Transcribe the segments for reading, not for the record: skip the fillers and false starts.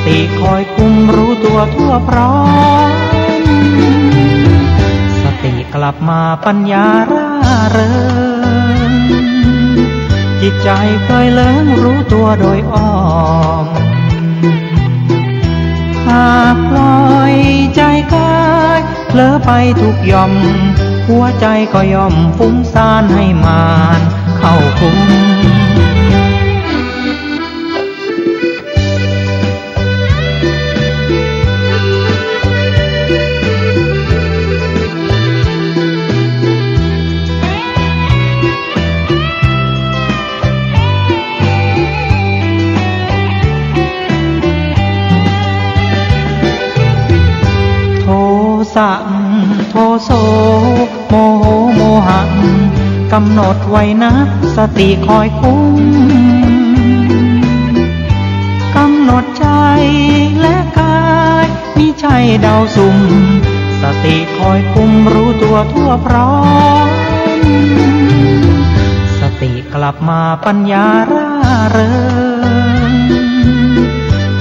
ติคอยคุมรู้ตัวทั่วพร้อมสติกลับมาปัญญาร่าเริงจิตใจเคยเลิ้งรู้ตัวโดยอ้อมหากปล่อยใจกายเผลอไปทุกย่อมหัวใจก็ย่อมฟุ้งซ่านให้มานเข้าคุมสังโทโสโมโหโมหังกำหนดไว้นะสติคอยคุ้มกำหนดใจและกายมิใช่เดาสุ่มสติคอยคุมรู้ตัวทั่วพร้อมสติกลับมาปัญญาร่าเริง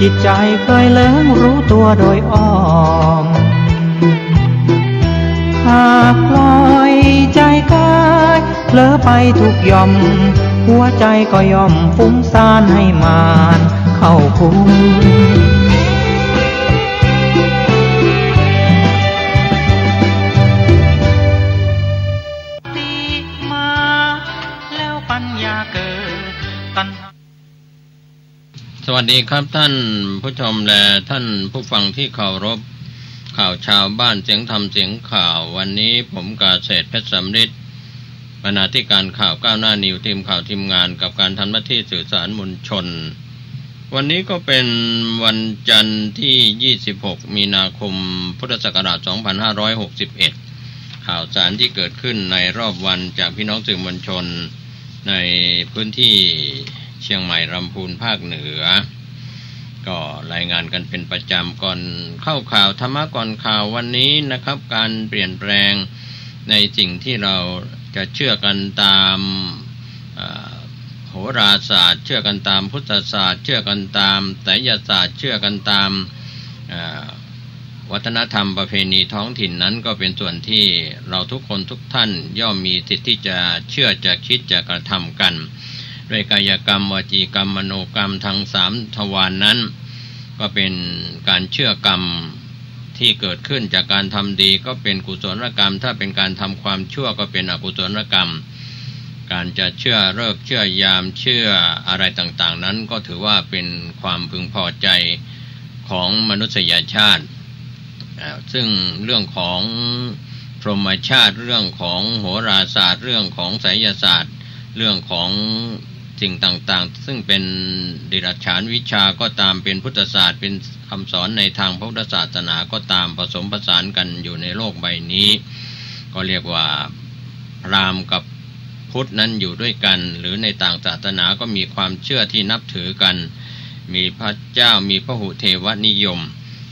จิตใจเคยเลิ้งรู้ตัวโดยอ้อมหากปล่อยใจกายเผลอไปทุกย่อมหัวใจก็ย่อมฟุ้งซ่านให้มานเข้าคุมติมาแล้วปัญญาเกิดตัณหาสวัสดีครับท่านผู้ชมและท่านผู้ฟังที่เคารพข่าวชาวบ้านเสียงธรรมเสียงข่าววันนี้ผมกาเศรษฐ์เพชรสำริดบรรณาธิการข่าวก้าวหน้านิวทีมข่าวทีมงานกับการทำหน้าที่สื่อสารมวลชนวันนี้ก็เป็นวันจันทร์ที่26มีนาคมพุทธศักราช2561ข่าวสารที่เกิดขึ้นในรอบวันจากพี่น้องสื่อมวลชนในพื้นที่เชียงใหม่ลำพูนภาคเหนือก็รายงานกันเป็นประจำก่อนเข้าข่าวธรรมะก่อนข่าววันนี้นะครับการเปลี่ยนแปลงในสิ่งที่เราจะเชื่อกันตามโหราศาสตร์เชื่อกันตามพุทธศาสตร์เชื่อกันตามไสยศาสตร์เชื่อกันตามวัฒนธรรมประเพณีท้องถิ่นนั้นก็เป็นส่วนที่เราทุกคนทุกท่านย่อมมีสิทธิ์ที่จะเชื่อจะคิดจะกระทำกันด้วยกายกรรมวจีกรรมมโนกรรมทั้ง3ทวารนั้นก็เป็นการเชื่อกรรมที่เกิดขึ้นจากการทำดีก็เป็นกุศลกรรมถ้าเป็นการทำความชั่วก็เป็นอกุศลกรรมการจะเชื่อฤกษ์เชื่อยามเชื่ออะไรต่างๆนั้นก็ถือว่าเป็นความพึงพอใจของมนุษยชาติซึ่งเรื่องของพรหมชาติเรื่องของโหราศาสตร์เรื่องของไสยศาสตร์เรื่องของสิ่งต่างๆซึ่งเป็นเดรัจฉานวิชาก็ตามเป็นพุทธศาสตร์เป็นคำสอนในทางพุทธศาสนาก็ตามผสมผสานกันอยู่ในโลกใบนี้ก็เรียกว่าพราหมณ์กับพุทธนั้นอยู่ด้วยกันหรือในต่างศาสนาก็มีความเชื่อที่นับถือกันมีพระเจ้ามีพหุเทวนิยม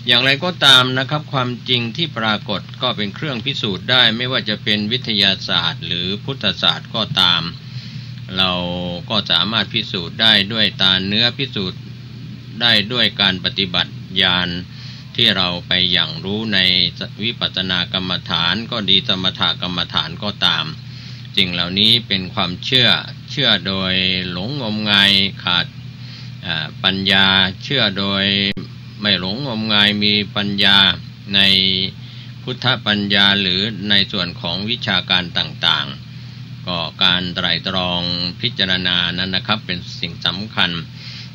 อย่างไรก็ตามนะครับความจริงที่ปรากฏก็เป็นเครื่องพิสูจน์ได้ไม่ว่าจะเป็นวิทยาศาสตร์หรือพุทธศาสตร์ก็ตามเราก็สามารถพิสูจน์ได้ด้วยตาเนื้อพิสูจน์ได้ด้วยการปฏิบัติญาณที่เราไปอย่างรู้ในวิปัสสนากรรมฐานก็ดีสมถกรรมฐานก็ตามสิ่งเหล่านี้เป็นความเชื่อโดยหลงงมงายขาดปัญญาเชื่อโดยไม่หลงงมงายมีปัญญาในพุทธปัญญาหรือในส่วนของวิชาการต่างๆก็การไตร่ตรองพิจารณานั้นนะครับเป็นสิ่งสำคัญ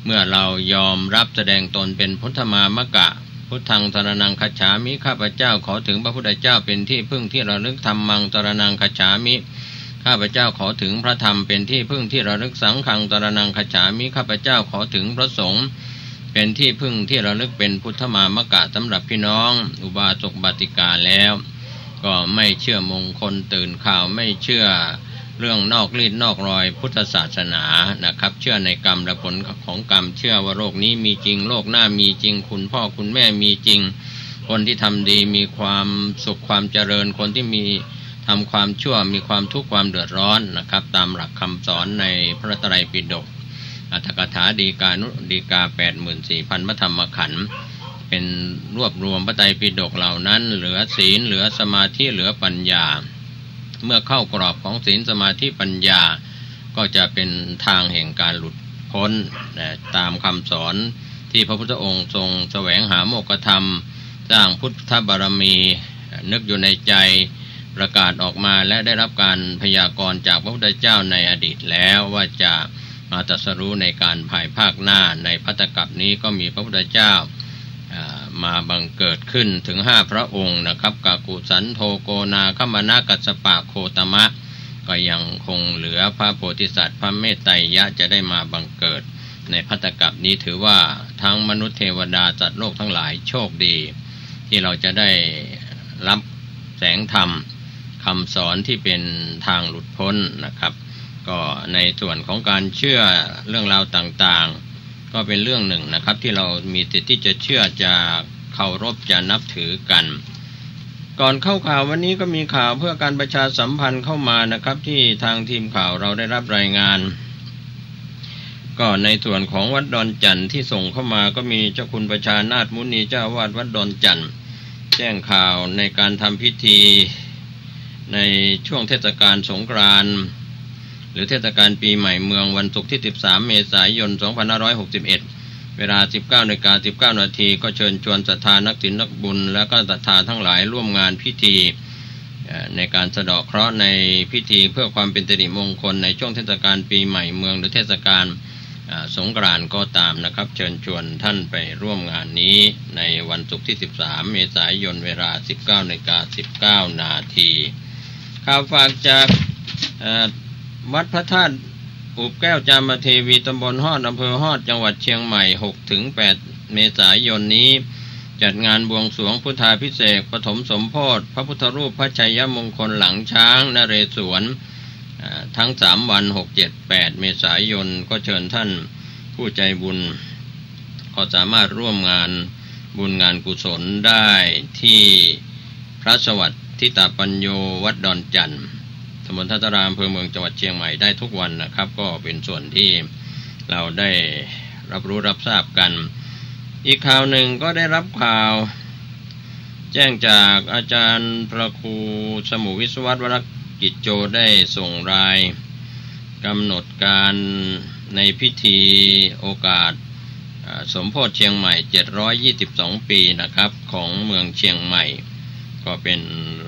เมื่อเรายอมรับแสดงตนเป็นพุทธมามกะพุทธังสรณังคัจฉามิข้าพเจ้าขอถึงพระพุทธเจ้าเป็นที่พึ่งที่ระลึกธัมมังสรณังคัจฉามิข้าพเจ้าขอถึงพระธรรมเป็นที่พึ่งที่ระลึกสังฆังสรณังคัจฉามิข้าพเจ้าขอถึงพระสงฆ์เป็นที่พึ่งที่ระลึกเป็นพุทธมามกะสำหรับพี่น้องอุบาสกบาติกาแล้วก็ไม่เชื่อมงคลตื่นข่าวไม่เชื่อเรื่องนอกรีดนอกรอยพุทธศาสนานะครับเชื่อในกรรมและผลของกรรมเชื่อว่าโลกนี้มีจริงโลกหน้ามีจริงคุณพ่อคุณแม่มีจริงคนที่ทำดีมีความสุขความเจริญคนที่มีทำความชั่วมีความทุกข์ความเดือดร้อนนะครับตามหลักคำสอนในพระไตรปิฎก อรรถกถาดีกา 84,000 พระธรรมขันธ์เป็นรวบรวมพระไตรปิฎกเหล่านั้นเหลือศีลเหลือสมาธิเหลือปัญญาเมื่อเข้ากรอบของศีลสมาธิปัญญาก็จะเป็นทางแห่งการหลุดพ้นตามคำสอนที่พระพุทธองค์ทรงแสวงหาโมกขธรรมสร้างพุทธบารมีนึกอยู่ในใจประกาศออกมาและได้รับการพยากรณ์จากพระพุทธเจ้าในอดีตแล้วว่าจะมาตรัสรู้ในการภายภาคหน้าในภัตตกัปนี้ก็มีพระพุทธเจ้ามาบังเกิดขึ้นถึง5พระองค์นะครับกากุสันโธโกนาคัมมนะกัสสปะโคตมะก็ยังคงเหลือพระโพธิสัตว์พระเมตไตรยะจะได้มาบังเกิดในภัตตกัปนี้ถือว่าทั้งมนุษย์เทวดาสัตว์โลกทั้งหลายโชคดีที่เราจะได้รับแสงธรรมคำสอนที่เป็นทางหลุดพ้นนะครับก็ในส่วนของการเชื่อเรื่องราวต่างๆก็เป็นเรื่องหนึ่งนะครับที่เรามีสิทธิ์ที่จะเชื่อจะเคารพจะนับถือกันก่อนเข้าข่าววันนี้ก็มีข่าวเพื่อการประชาสัมพันธ์เข้ามานะครับที่ทางทีมข่าวเราได้รับรายงานก็ในส่วนของวัดดอนจันทร์ที่ส่งเข้ามาก็มีเจ้าคุณประชานาถมุนีเจ้าอาวาสวัดดอนจันทร์แจ้งข่าวในการทำพิธีในช่วงเทศกาลสงกรานต์หรือเทศกาลปีใหม่เมืองวันศุกร์ที่13เมษายน2561เวลา 19:19 น.ก็เชิญชวนศรัทธานักศีลนักบุญและก็ศรัทธาทั้งหลายร่วมงานพิธีในการสะเดาะเคราะห์ในพิธีเพื่อความเป็นสิริมงคลในช่วงเทศกาลปีใหม่เมืองหรือเทศกาลสงกรานต์ก็ตามนะครับเชิญชวนท่านไปร่วมงานนี้ในวันศุกร์ที่13เมษายนเวลา 19:19 น.ข่าวฝากจากวัดพระธาตุอุบแก้วจามเทวีตำบลฮอดอำเภอฮอดจังหวัดเชียงใหม่ 6-8 เมษายนนี้จัดงานบวงสรวงพุทธาภิเษกปฐมสมโภชพระพุทธรูปพระชัยมงคลหลังช้างนเรศวรทั้ง3วัน6 7 8เมษายนก็เชิญท่านผู้ใจบุญก็สามารถร่วมงานบุญงานกุศลได้ที่พระสวัสดิ์ทิตาปัญโยวัดดอนจันทร์ตำบลท่าตารามอำเภอเมืองจังหวัดเชียงใหม่ได้ทุกวันนะครับก็เป็นส่วนที่เราได้รับรู้รับทราบกันอีกข่าวหนึ่งก็ได้รับข่าวแจ้งจากอาจารย์พระครูสมุวิศวัตรวรกิจโจได้ส่งรายกำหนดการในพิธีโอกาสสมโภชเชียงใหม่722ปีนะครับของเมืองเชียงใหม่ก็เป็น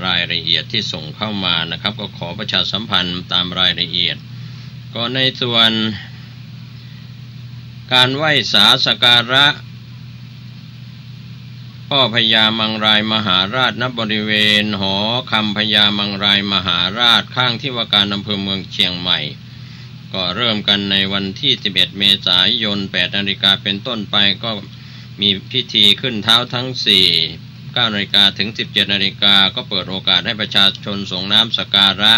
รายละเอียดที่ส่งเข้ามานะครับก็ขอประชาสัมพันธ์ตามรายละเอียดก็ในส่วนการไหว้สาสการะพ่อพญามังรายมหาราชณบริเวณหอคำพญามังรายมหาราชข้างที่ว่าการอำเภอเมืองเชียงใหม่ก็เริ่มกันในวันที่11เมษายน 8 นาฬิกาเป็นต้นไปก็มีพิธีขึ้นเท้าทั้ง9 นาฬิกาถึง 17 นาฬิกาก็เปิดโอกาสให้ประชาชนส่งน้ำสักการะ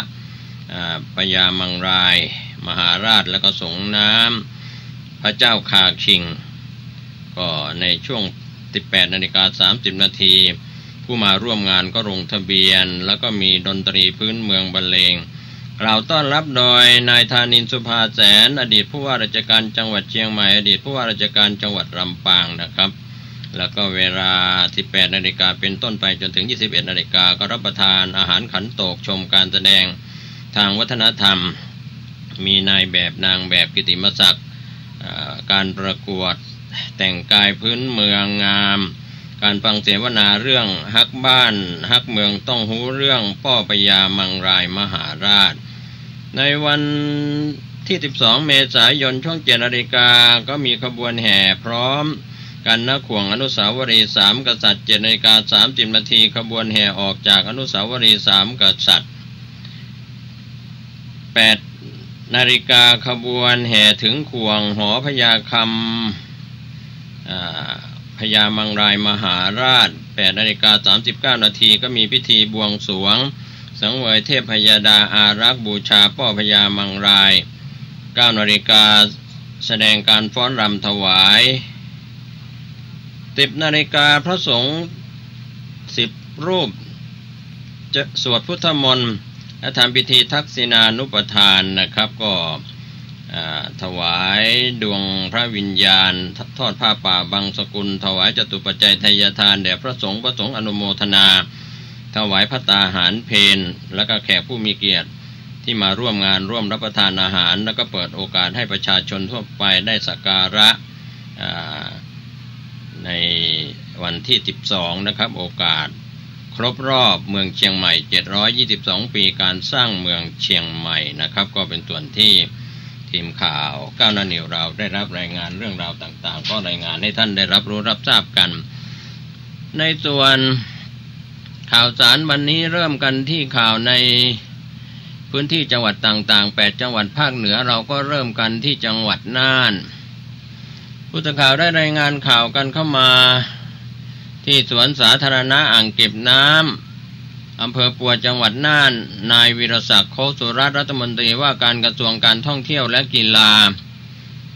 พญามังรายมหาราชแล้วก็ส่งน้ำพระเจ้าคาคิงก็ในช่วง18:30 น.ผู้มาร่วมงานก็ลงทะเบียนแล้วก็มีดนตรีพื้นเมืองบรรเลงกล่าวต้อนรับโดยนายธานินทร์สุภาแสนอดีตผู้ว่าราชการจังหวัดเชียงใหม่อดีตผู้ว่าราชการจังหวัดลำปางนะครับแล้วก็เวลา 18 นาฬิกาเป็นต้นไปจนถึง 21 นาฬิกาก็รับประทานอาหารขันโตกชมการแสดงทางวัฒนธรรมมีนายแบบนางแบบกิตติมศักดิ์การประกวดแต่งกายพื้นเมืองงามการฟังเสวนาเรื่องฮักบ้านฮักเมืองต้องหูเรื่องพ่อพญามังรายมหาราชในวันที่12 เมษายนช่วง 7 นาฬิกาก็มีขบวนแห่พร้อมกันณขวงอนุสาวรีย์3กษัตริย์ 7 นาฬิกา 30 นาทีขบวนแห่ออกจากอนุสาวรีย์3กษัตริย์ 8 นาฬิกาขบวนแห่ถึงขวงหอพญาคำพญามังรายมหาราช 8 นาฬิกา 39 นาทีก็มีพิธีบวงสรวงสังเวยเทพพยดาอารักษ์บูชาพ่อพญามังราย 9 นาฬิกาแสดงการฟ้อนรำถวาย10 นาฬิกาพระสงฆ์10 รูปจะสวดพุทธมนต์และทำพิธีทักษิณานุปทานนะครับก็ ถวายดวงพระวิญญาณทอดผ้าป่าบังสกุลถวายจตุปัจจัยทายทานแด่พระสงฆ์อนุโมทนาถวายภัตตาหารเพลและก็แขกผู้มีเกียรติที่มาร่วมงานร่วมรับประทานอาหารแล้วก็เปิดโอกาสให้ประชาชนทั่วไปได้สักการะในวันที่12นะครับโอกาสครบรอบเมืองเชียงใหม่722ปีการสร้างเมืองเชียงใหม่นะครับก็เป็นส่วนที่ทีมข่าวก้าวหน้านิวเราได้รับรายงานเรื่องราวต่างๆก็รายงานให้ท่านได้รับรู้รับทราบกันในส่วนข่าวสารวันนี้เริ่มกันที่ข่าวในพื้นที่จังหวัดต่างๆ8จังหวัดภาคเหนือเราก็เริ่มกันที่จังหวัดน่านผู้สื่อข่าวได้รายงานข่าวกันเข้ามาที่สวนสาธารณะอ่างเก็บน้ำอำเภอปัวจังหวัดน่านนายวีรศักดิ์โคสุรัตน์รัฐมนตรีว่าการกระทรวงการท่องเที่ยวและกีฬา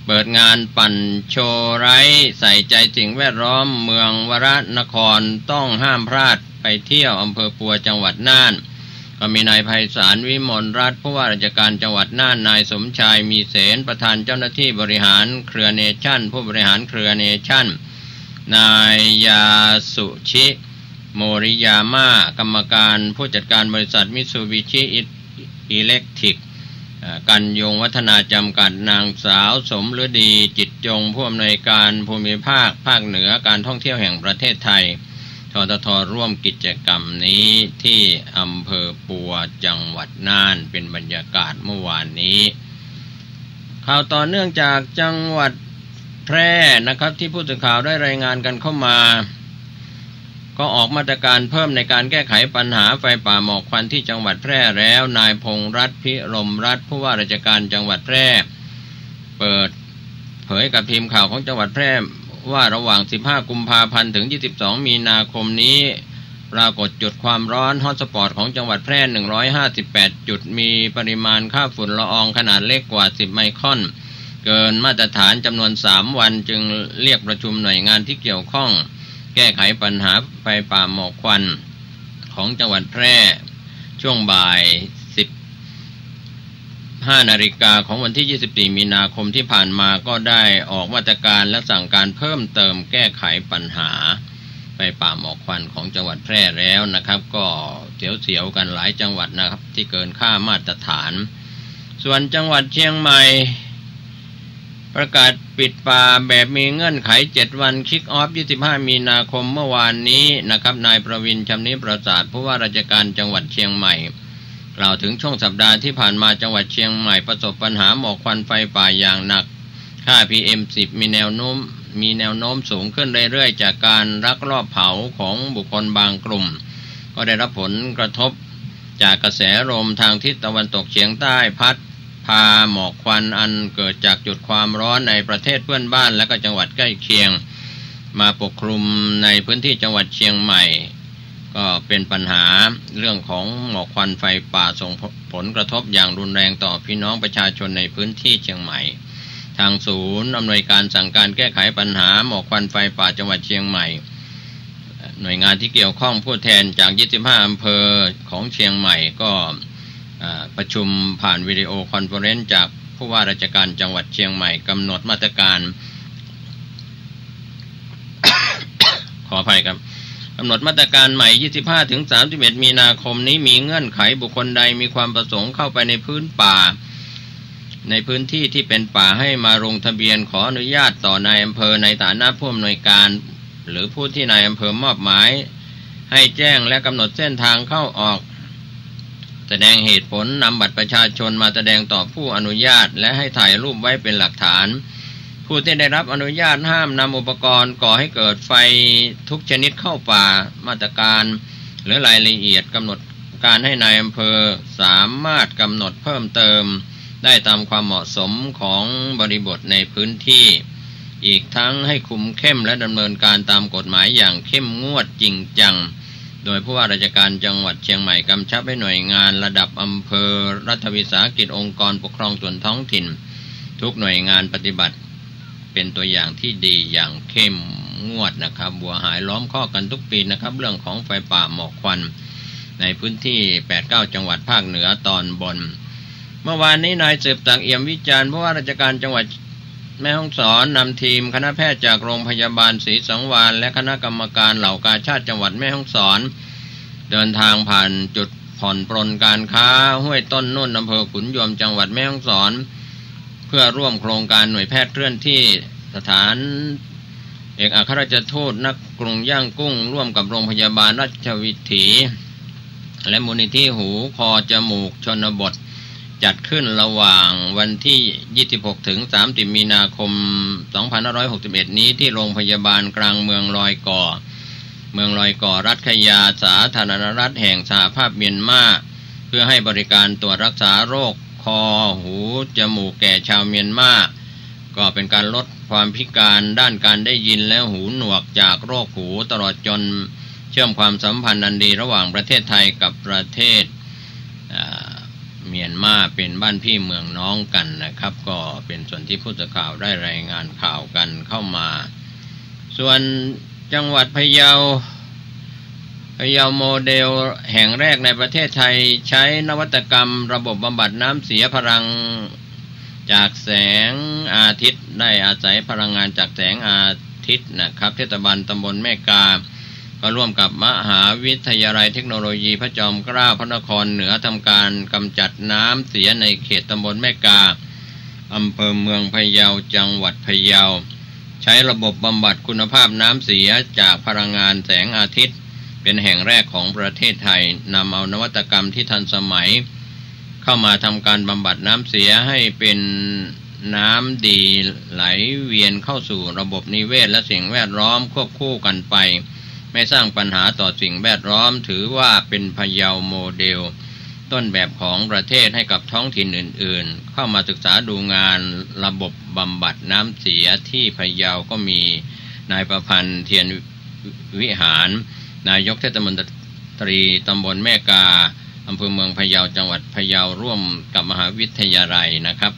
เปิดงานปั่นโชว์ไร้ใส่ใจสิ่งแวดล้อมเมืองวรนครต้องห้ามพลาดไปเที่ยวอำเภอปัวจังหวัดน่านก็มีนายไพศาลวิมลรัตน์ผู้ว่าราชการจังหวัดน่านนายสมชายมีเสนประธานเจ้าหน้าที่บริหารเครือเนชั่นผู้บริหารเครือเนชั่นนายยาสุชิโมริยาม่ากรรมการผู้จัดการบริษัทมิตซูบิชิอิเล็กทริกกันยงวัฒนาจำกัดนางสาวสมฤดีจิตจงผู้อำนวยการภูมิภาคภาคเหนือการท่องเที่ยวแห่งประเทศไทยททท.ร่วมกิจกรรมนี้ที่อำเภอปัวจังหวัดน่านเป็นบรรยากาศเมื่อวานนี้ข่าวต่อเนื่องจากจังหวัดแพร่นะครับที่ผู้สื่อข่าวได้รายงานกันเข้ามาก็ออกมาตรการเพิ่มในการแก้ไขปัญหาไฟป่าหมอกควันที่จังหวัดแพร่แล้วนายพงษ์รัตน์พิรมรัตน์ผู้ว่าราชการจังหวัดแพร่เปิดเผยกับทีมข่าวของจังหวัดแพร่ว่าระหว่าง15กุมภาพันธ์ถึง22มีนาคมนี้ปรากฏจุดความร้อนฮอตสปอตของจังหวัดแพร่158จุดมีปริมาณค่าฝุ่นละอองขนาดเล็กกว่า10ไมครอนเกินมาตรฐานจำนวน3วันจึงเรียกประชุมหน่วยงานที่เกี่ยวข้องแก้ไขปัญหาไฟป่าหมอกควันของจังหวัดแพร่ช่วงบ่าย15 นาฬิกาของวันที่24มีนาคมที่ผ่านมาก็ได้ออกมาตรการและสั่งการเพิ่มเติมแก้ไขปัญหาไฟป่าหมอกควันของจังหวัดแพร่แล้วนะครับก็เสียวๆกันหลายจังหวัดนะครับที่เกินค่ามาตรฐานส่วนจังหวัดเชียงใหม่ประกาศปิดป่าแบบมีเงื่อนไข7วันคิกออฟ25มีนาคมเมื่อวานนี้นะครับนายประวินชำนิประสาทผู้ว่าราชการจังหวัดเชียงใหม่กล่าวถึงช่วงสัปดาห์ที่ผ่านมาจังหวัดเชียงใหม่ประสบปัญหาหมอกควันไฟป่าอย่างหนักค่า PM10 มีแนวโน้มสูงขึ้นเรื่อยๆจากการลักลอบเผาของบุคคลบางกลุ่มก็ได้รับผลกระทบจากกระแสลมทางทิศตะวันตกเฉียงใต้พัดพาหมอกควันอันเกิดจากจุดความร้อนในประเทศเพื่อนบ้านและก็จังหวัดใกล้เคียงมาปกคลุมในพื้นที่จังหวัดเชียงใหม่ก็เป็นปัญหาเรื่องของหมอกควันไฟป่าส่งผลกระทบอย่างรุนแรงต่อพี่น้องประชาชนในพื้นที่เชียงใหม่ทางศูนย์อำนวยการสั่งการแก้ไขปัญหาหมอกควันไฟป่าจังหวัดเชียงใหม่หน่วยงานที่เกี่ยวข้องผู้แทนจาก25อำเภอของเชียงใหม่ก็ประชุมผ่านวิดีโอคอนเฟอเรนซ์จากผู้ว่าราชการจังหวัดเชียงใหม่กำหนดมาตรการ ขออภัยครับกำหนดมาตรการใหม่ 25-31 มีนาคมนี้มีเงื่อนไขบุคคลใดมีความประสงค์เข้าไปในพื้นป่าในพื้นที่ที่เป็นป่าให้มาลงทะเบียนขออนุญาตต่อนายอำเภอในฐานะผู้อำนวยการหรือผู้ที่นายอำเภอมอบหมายให้แจ้งและกำหนดเส้นทางเข้าออกแสดงเหตุผลนำบัตรประชาชนมาแสดงต่อผู้อนุญาตและให้ถ่ายรูปไว้เป็นหลักฐานผู้ที่ได้รับอนุญาตห้ามนำอุปกรณ์ก่อให้เกิดไฟทุกชนิดเข้าป่ามาตรการหรือรายละเอียดกำหนดการให้นายอำเภอสามารถกำหนดเพิ่มเติมได้ตามความเหมาะสมของบริบทในพื้นที่อีกทั้งให้คุมเข้มและดำเนินการตามกฎหมายอย่างเข้มงวดจริงจังโดยผู้ว่าราชการจังหวัดเชียงใหม่กำชับให้หน่วยงานระดับอำเภอรัฐวิสาหกิจองค์กรปกครองส่วนท้องถิ่นทุกหน่วยงานปฏิบัติเป็นตัวอย่างที่ดีอย่างเข้มงวดนะครับบัวหายล้อมข้อกันทุกปีนะครับเรื่องของไฟป่าหมอกควันในพื้นที่ 8-9 จังหวัดภาคเหนือตอนบน เมื่อวานนี้นายสืบศักดิ์เอี่ยมวิจารณ์ผู้ว่าราชการจังหวัดแม่ฮ่องสอนนำทีมคณะแพทย์จากโรงพยาบาลศรีสังวาลและคณะกรรมการเหล่ากาชาดจังหวัดแม่ฮ่องสอนเดินทางผ่านจุดผ่อนปรนการค้าห้วยต้นนุ่นอำเภอขุนยวมจังหวัดแม่ฮ่องสอนเพื่อร่วมโครงการหน่วยแพทย์เคลื่อนที่สถานเอกอัครราชทูตณกรุงย่างกุ้งร่วมกับโรงพยาบาลราชวิถีและมูลนิธิหูคอจมูกชนบทจัดขึ้นระหว่างวันที่26ถึง30มีนาคม2561นี้ที่โรงพยาบาลกลางเมืองลอยก่อรัฐขยาสาธารณรัฐแห่งสหภาพเมียนมาเพื่อให้บริการตรวจรักษาโรคคอหูจมูกแก่ชาวเมียนมาก็เป็นการลดความพิการด้านการได้ยินและหูหนวกจากโรคหูตลอดจนเชื่อมความสัมพันธ์อันดีระหว่างประเทศไทยกับประเทศเมียนมาเป็นบ้านพี่เมืองน้องกันนะครับก็เป็นส่วนที่ผู้สื่อข่าวได้รายงานข่าวกันเข้ามาส่วนจังหวัดพะเยาโมเดลแห่งแรกในประเทศไทยใช้นวัตกรรมระบบบำบัดน้ำเสียพลังจากแสงอาทิตย์ได้อาศัยพลังงานจากแสงอาทิตย์นะครับเทศบาลตำบลแม่กาก็ร่วมกับมหาวิทยาลัยเทคโนโลยีพระจอมเกล้าพระนครเหนือทำการกำจัดน้ำเสียในเขตตำบลแม่กาอำเภอเมืองพะเยาจังหวัดพะเยาใช้ระบบบำบัดคุณภาพน้ำเสียจากพลังงานแสงอาทิตย์เป็นแห่งแรกของประเทศไทยนำเอานวัตกรรมที่ทันสมัยเข้ามาทำการบำบัดน้ำเสียให้เป็นน้ำดีไหลเวียนเข้าสู่ระบบนิเวศและสิ่งแวดล้อมควบคู่กันไปไม่สร้างปัญหาต่อสิ่งแวดล้อมถือว่าเป็นพะเยาโมเดลต้นแบบของประเทศให้กับท้องถิ่นอื่นๆเข้ามาศึกษาดูงานระบบบำบัดน้ำเสียที่พะเยาก็มีนายประพันธ์เทียนวิหารนายกเทศมนตรีตำบลแม่กาอำเภอเมืองพะเยาจังหวัดพะเยาร่วมกับมหาวิทยาลัยนะครับ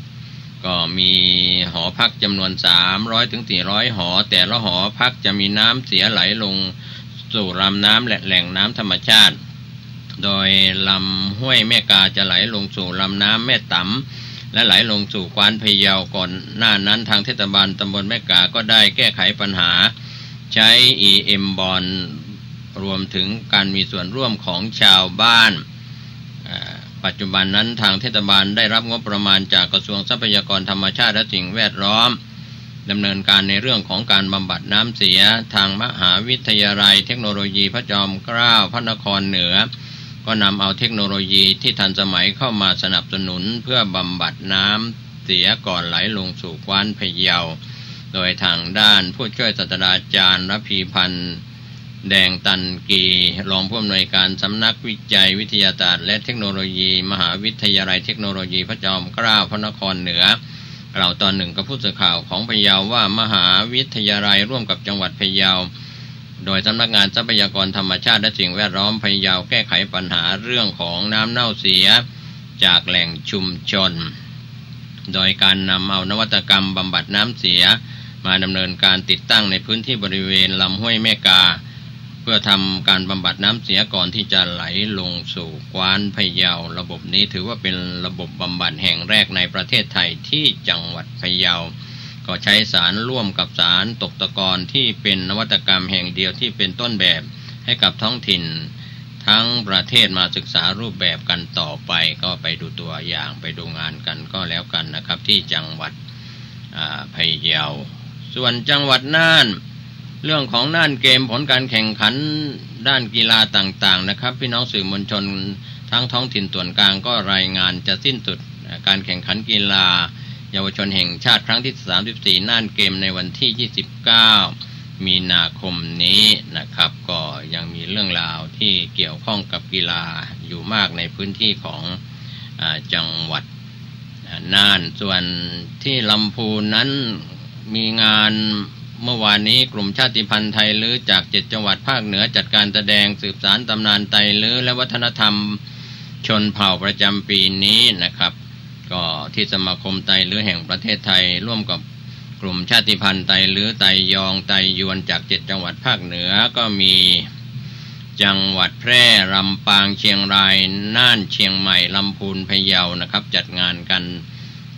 ก็มีหอพักจำนวน300ถึง400หอแต่ละหอพักจะมีน้ำเสียไหลลงสู่ลำน้ำและแหล่งน้ำธรรมชาติโดยลำห้วยแม่กาจะไหลลงสู่ลำน้ำแม่ตำและไหลลงสู่กวานพะเยาก่อนหน้านั้นทางเทศบาลตำบลแม่กาก็ได้แก้ไขปัญหาใช้ EM บอลรวมถึงการมีส่วนร่วมของชาวบ้านปัจจุบันนั้นทางเทศบาลได้รับงบประมาณจากกระทรวงทรัพยากรธรรมชาติและสิ่งแวดล้อมดำเนินการในเรื่องของการบำบัดน้ำเสียทางมหาวิทยาลัยเทคโนโลยีพระจอมเกล้าพระนครเหนือก็นำเอาเทคโนโลยีที่ทันสมัยเข้ามาสนับสนุนเพื่อบำบัดน้ำเสียก่อนไหลลงสู่กว้านพะเยาโดยทางด้านผู้ช่วยศาสตราจารย์ระพีพันธ์แดงตันกีรองผู้อำนวยการสำนักวิจัยวิทยาศาสตร์และเทคโนโลยีมหาวิทยาลัยเทคโนโลยีพระจอมเกล้าพระนครเหนือกล่าวตอนหนึ่งกับผู้สื่อข่าวของพะเยาว่ามหาวิทยาลัยร่วมกับจังหวัดพะเยาโดยสำนักงานทรัพยากรธรรมชาติและสิ่งแวดล้อมพะเยาแก้ไขปัญหาเรื่องของน้ำเน่าเสียจากแหล่งชุมชนโดยการนำเอานวัตกรรมบำบัดน้ำเสียมาดำเนินการติดตั้งในพื้นที่บริเวณลำห้วยแม่กาเพื่อทำการบำบัดน้ำเสียก่อนที่จะไหลลงสู่กว้านพะเยาระบบนี้ถือว่าเป็นระบบบำบัดแห่งแรกในประเทศไทยที่จังหวัดพะเยาก็ใช้สารร่วมกับสารตกตะกอนที่เป็นนวัตกรรมแห่งเดียวที่เป็นต้นแบบให้กับท้องถิ่นทั้งประเทศมาศึกษารูปแบบกันต่อไปก็ไปดูตัวอย่างไปดูงานกันก็แล้วกันนะครับที่จังหวัดพะเยาส่วนจังหวัดน่านเรื่องของน่านเกมผลการแข่งขันด้านกีฬาต่างๆนะครับพี่น้องสื่อมวลชนทั้งท้องถิ่นส่วนกลางก็รายงานจะสิ้นสุดการแข่งขันกีฬาเยาวชนแห่งชาติครั้งที่34น่านเกมในวันที่29มีนาคมนี้นะครับก็ยังมีเรื่องราวที่เกี่ยวข้องกับกีฬาอยู่มากในพื้นที่ของจังหวัดน่านส่วนที่ลำพูนนั้นมีงานเมื่อวานนี้กลุ่มชาติพันธุ์ไทยลื้อจาก7จังหวัดภาคเหนือจัดการแสดงสืบสานตำนานไทยลื้อและวัฒนธรรมชนเผ่าประจำปีนี้นะครับก็ที่สมาคมไทยลื้อแห่งประเทศไทยร่วมกับกลุ่มชาติพันธุ์ไทยลื้อไทยยองไทยยวนจาก7จังหวัดภาคเหนือก็มี จังหวัดแพร่ลำปางเชียงรายน่านเชียงใหม่ลำพูนพะเยานะครับจัดงานกัน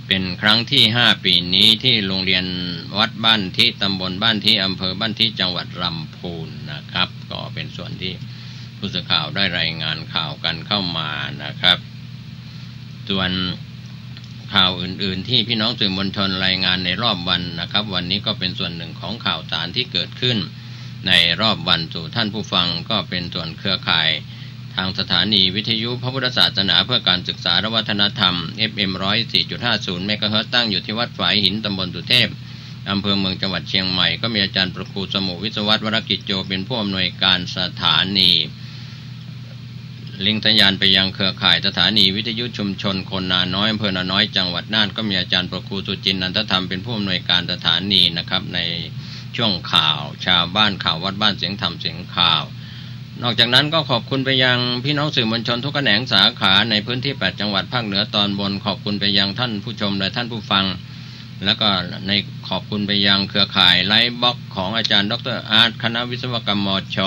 เป็นครั้งที่5ปีนี้ที่โรงเรียนวัดบ้านที่ตำบลบ้านที่อำเภอบ้านที่จังหวัดลำพูนนะครับก็เป็นส่วนที่ผู้สื่อข่าวได้รายงานข่าวกันเข้ามานะครับส่วนข่าวอื่นๆที่พี่น้องสื่อมวลชนรายงานในรอบวันนะครับวันนี้ก็เป็นส่วนหนึ่งของข่าวสารที่เกิดขึ้นในรอบวันสู่ท่านผู้ฟังก็เป็นส่วนเครือข่ายทางสถานีวิทยุพระพุทธศาสนาเพื่อการศึกษาและวัฒนธรรม FM 104.50 เมกะเฮิรตซ์ตั้งอยู่ที่วัดฝายหินตำบลสุเทพอำเภอเมืองจังหวัดเชียงใหม่ก็มีอาจารย์ประครูสมุวิศวัตรวรกิจโจเป็นผู้อำนวยการสถานีลิงก์สัญญาณไปยังเครือข่ายสถานีวิทยุชุมชนคนนาน้อยอำเภอนาน้อยจังหวัดน่านก็มีอาจารย์ประครูสุจินต์นันทธรรมเป็นผู้อำนวยการสถานีนะครับในช่วงข่าวชาวบ้านข่าววัดบ้านเสียงธรรมเสียงข่าวนอกจากนั้นก็ขอบคุณไปยังพี่น้องสื่อมวลชนทุกแขนงสาขาในพื้นที่8จังหวัดภาคเหนือตอนบนขอบคุณไปยังท่านผู้ชมและท่านผู้ฟังแล้วก็ในขอบคุณไปยังเครือข่ายไลฟ์บล็อกของอาจารย์ดร.อาร์ตคณะวิศวกรรมมช.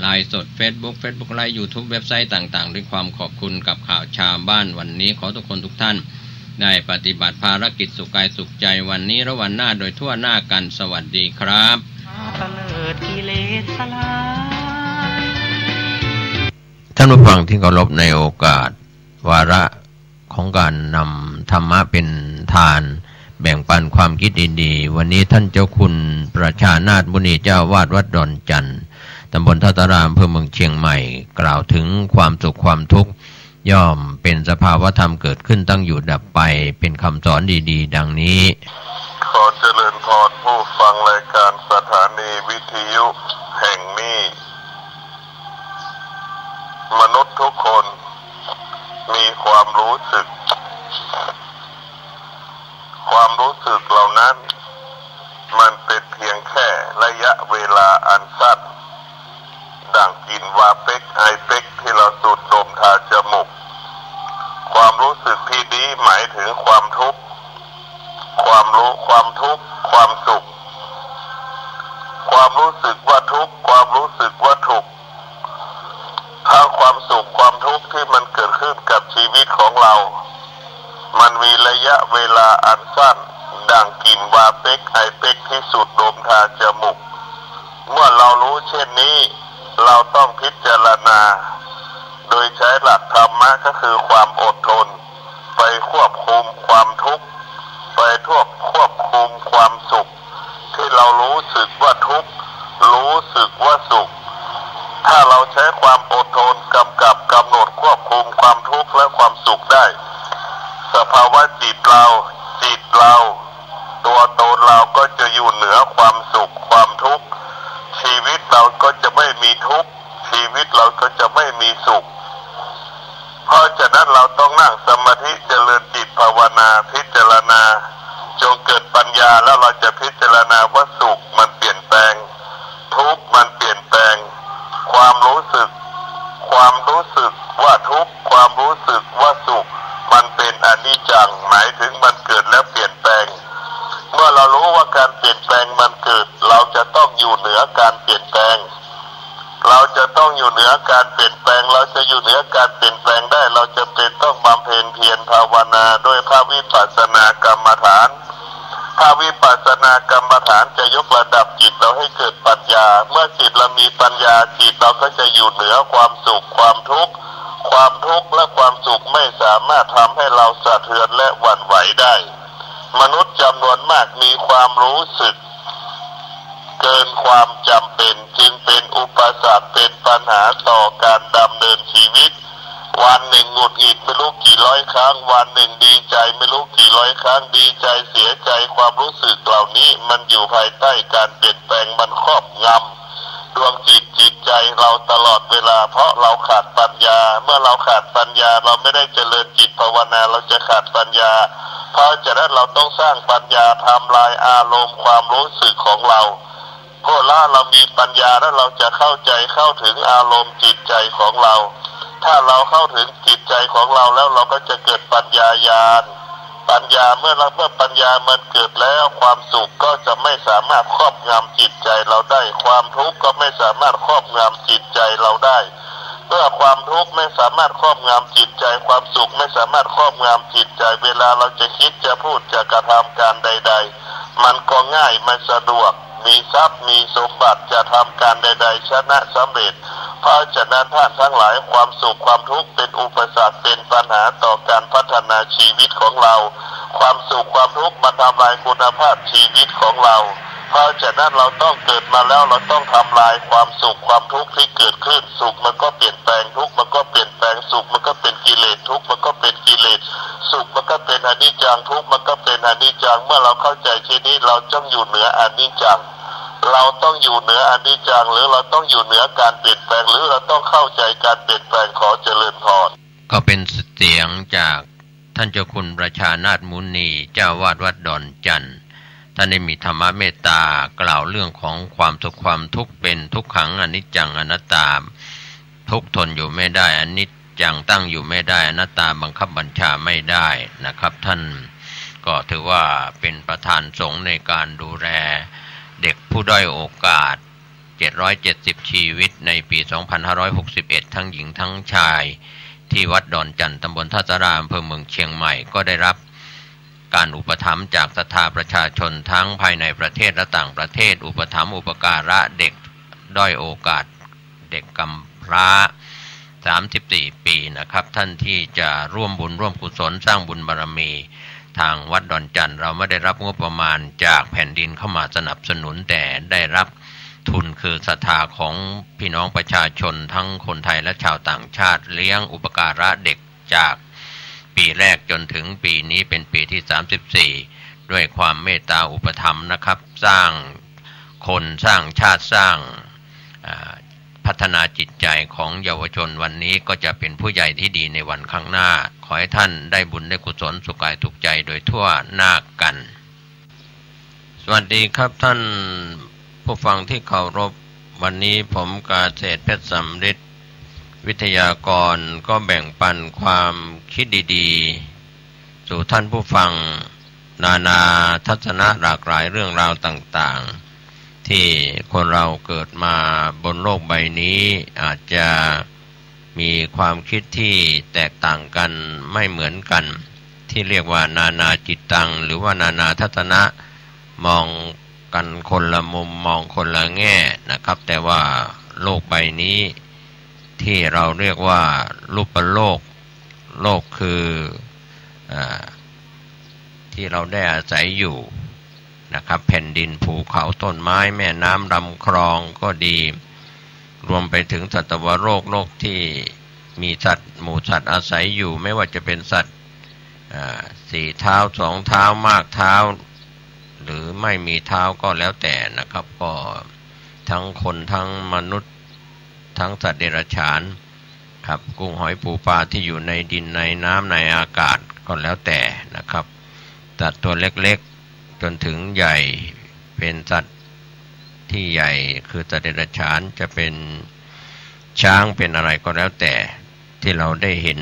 ไลน์สด Facebook ไลฟ์ YouTube เว็บไซต์ต่างๆด้วยความขอบคุณกับข่าวชาวบ้านวันนี้ขอทุกคนทุกท่านได้ปฏิบัติภารกิจสุขกายสุขใจวันนี้และวันหน้าโดยทั่วหน้ากันสวัสดีครับท่านผู้ฟังที่เคารพในโอกาสวาระของการนำธรรมะเป็นทานแบ่งปันความคิดดีๆวันนี้ท่านเจ้าคุณประชานาถมุนีเจ้าวาดวัดดอนจันทร์ตำบลท่าตารามอำเภอเมืองเชียงใหม่กล่าวถึงความสุขความทุกข์ย่อมเป็นสภาวธรรมเกิดขึ้นตั้งอยู่ดับไปเป็นคำสอนดีๆดังนี้ขอเจริญพรผู้ฟังรายการสถานีวิทยุแห่งนี้มนุษย์ทุกคนมีความรู้สึกเหล่านั้นมันเป็นเพียงแค่ระยะเวลาอันสั้นดั่งกลิ่นวาเป็กไอเป็กที่เราสูดดมทางจมูกความรู้สึกที่นี้หมายถึงความทุกข์ความทุกข์ความสุขความรู้สึกว่าทุกข์ความรู้สึกว่าทุกข์ทั้งความสุขความทุกข์ที่มันเกิดขึ้นกับชีวิตของเรามันมีระยะเวลาอันสั้นดั่งกลิ่นวาเป็กไอเป็กที่สูดดมทางจมูกเมื่อเรารู้เช่นนี้เราต้องพิจารณาโดยใช้หลักธรรมะก็คือความอดทนไปควบคุมความทุกข์ไปควบคุมความสุขที่เรารู้สึกว่าทุกข์รู้สึกว่าสุขถ้าเราใช้ความอดทนกำหนดควบคุมความทุกข์และความสุขได้สภาวะจิตเราตัวตนเราก็จะอยู่เหนือความสุขความทุกข์ชีวิตเราก็จะไม่มีทุกข์ชีวิตเราก็จะไม่มีสุขเพราะฉะนั้นเราต้องนั่งสมาธิเจริญจิตภาวนาพิจารณาจงเกิดปัญญาแล้วเราจะพิจารณาว่าสุขมันเปลี่ยนแปลงทุกข์มันเปลี่ยนแปลงความรู้สึกว่าทุกข์ความรู้สึกว่าสุขมันเป็นอนิจจังหมายถึงมันเกิดแล้วเปลี่ยนแปลงเมื่อเรารู้ว่าการเปลี่ยนแปลงมันเกิดเราจะต้องอยู่เหนือการเปลี่ยนแปลงเราจะต้องอยู่เหนือการเปลี่ยนแปลงเราจะอยู่เหนือการเปลี่ยนแปลงได้เราจะเป็นต้องบำเพ็ญเพียรภาวนาด้วยพระวิปัสสนากรรมฐานพระวิปัสสนากรรมฐานจะยกระดับจิตเราให้เกิดปัญญาเมื่อจิตเรามีปัญญาจิตเราก็จะอยู่เหนือความสุขความทุกข์และความสุขไม่สามารถทำให้เราสะเทือนและหวั่นไหวได้มนุษย์จำนวนมากมีความรู้สึกเกินความจำเป็นจึงเป็นอุปสรรคเป็นปัญหาต่อการดำเนินชีวิตวันหนึ่งหงุดหงิดไม่รู้กี่ร้อยครั้งวันหนึ่งดีใจไม่รู้กี่ร้อยครั้งดีใจเสียใจความรู้สึกเหล่านี้มันอยู่ภายใต้การเปลี่ยนแปลงมันครอบงำดวงจิตใจเราตลอดเวลาเพราะเราขาดปัญญาเมื่อเราขาดปัญญาเราไม่ได้เจริญจิตภาวนาเราจะขาดปัญญาเพราะฉะนั้นเราต้องสร้างปัญญาทำลายอารมณ์ความรู้สึกของเราเพราะเรามีปัญญาแล้วเราจะเข้าถึงอารมณ์จิตใจของเราถ้าเราเข้าถึงจิตใจของเราแล้วเราก็จะเกิดปัญญาญาณปัญญาเมื่อปัญญามันเกิดแล้วความสุขก็จะไม่สามารถครอบงำจิตใจเราได้ความทุกข์ก็ไม่สามารถครอบงำจิตใจ เราได้เมื่อความทุกข์ไม่สามารถครอบงำจิตใจความสุขไม่สามารถครอบงำจิตใจเวลาเราจะคิดจะพูดจะกระทำการใดๆมันก็ง่ายมันสะดวกมีทรัพย์มีสมบัติจะทำการใดๆชนะสำเร็จเพราะฉะนั้นท่านทั้งหลายความสุขความทุกข์เป็นอุปสรรคเป็นปัญหาต่อการพัฒนาชีวิตของเราความสุขความทุกข์มันทำลายคุณภาพชีวิตของเราเพราะฉะนั้นเราต้องเกิดมาแล้วเราต้องทำลายความสุขความทุกข์ที่เกิดขึ้นสุขมันก็เปลี่ยนแปลงทุกข์มันก็เปลี่ยนแปลงสุขมันก็เป็นกิเลสทุกข์มันก็เป็นกิเลสสุขมันก็เป็นอนิจจังทุกข์มันก็เป็นอนิจจังเมื่อเราเข้าใจที่นี้เราต้องอยู่เหนืออนิจจังเราต้องอยู่เหนืออนิจจังหรือเราต้องอยู่เหนือการเปลี่ยนแปลงหรือเราต้องเข้าใจการเปลี่ยนแปลงขอเจริญพรก็เป็นเสียงจากท่านเจ้าคุณประชานาถมุนีเจ้าวาดวัดดอนจันทร์ท่านได้มีธรรมเมตตากล่าวเรื่องของความสุขความทุกข์เป็นทุกขังอนิจจังอนัตตาทุกข์ทนอยู่ไม่ได้อนิจจังตั้งอยู่ไม่ได้อนัตตาบังคับบัญชาไม่ได้นะครับท่านก็ถือว่าเป็นประธานสงฆ์ในการดูแลเด็กผู้ด้อยโอกาส770ชีวิตในปี2561ทั้งหญิงทั้งชายที่วัดดอนจันทร์ตำบลท่าสาราอำเภอเมืองเชียงใหม่ก็ได้รับการอุปถัมภ์จากศรัทธาประชาชนทั้งภายในประเทศและต่างประเทศอุปถัมภ์อุปการะเด็กด้อยโอกาสเด็กกำพร้า34ปีนะครับท่านที่จะร่วมบุญร่วมกุศลสร้างบุญบารมีทางวัดดอนจันทร์เราไม่ได้รับงบประมาณจากแผ่นดินเข้ามาสนับสนุนแต่ได้รับทุนคือศรัทธาของพี่น้องประชาชนทั้งคนไทยและชาวต่างชาติเลี้ยงอุปการะเด็กจากปีแรกจนถึงปีนี้เป็นปีที่34ด้วยความเมตตาอุปถัมภ์นะครับสร้างคนสร้างชาติสร้างพัฒนาจิตใจของเยาวชนวันนี้ก็จะเป็นผู้ใหญ่ที่ดีในวันข้างหน้าขอให้ท่านได้บุญได้กุศลสุขกายสุขใจโดยทั่วหน้ากันสวัสดีครับท่านผู้ฟังที่เคารพวันนี้ผมกาเศรษฐ์เพชรสำริดวิทยากรก็แบ่งปันความคิดดีๆสู่ท่านผู้ฟังนานาทัศนะหลากหลายเรื่องราวต่างๆที่คนเราเกิดมาบนโลกใบนี้อาจจะมีความคิดที่แตกต่างกันไม่เหมือนกันที่เรียกว่านานาจิตตังหรือว่านานาทัศนะมองกันคนละมุมมองคนละแง่นะครับแต่ว่าโลกใบนี้ที่เราเรียกว่ารูปโลกโลกคือที่เราได้อาศัยอยู่นะครับแผ่นดินภูเขาต้นไม้แม่น้ำลำคลองก็ดีรวมไปถึงสัตวโลกโลกที่มีสัตว์หมู่สัตว์อาศัยอยู่ไม่ว่าจะเป็นสัตว์4 เท้า2 เท้ามากเท้าหรือไม่มีเท้าก็แล้วแต่นะครับก็ทั้งคนทั้งมนุษย์ทั้งสัตว์เดรัจฉานครับกุ้งหอยปูปลาที่อยู่ในดินในน้ำในอากาศก็แล้วแต่นะครับสัตว์ตัวเล็กๆจนถึงใหญ่เป็นสัตว์ที่ใหญ่คือสัตว์เดรัจฉานจะเป็นช้างเป็นอะไรก็แล้วแต่ที่เราได้เห็น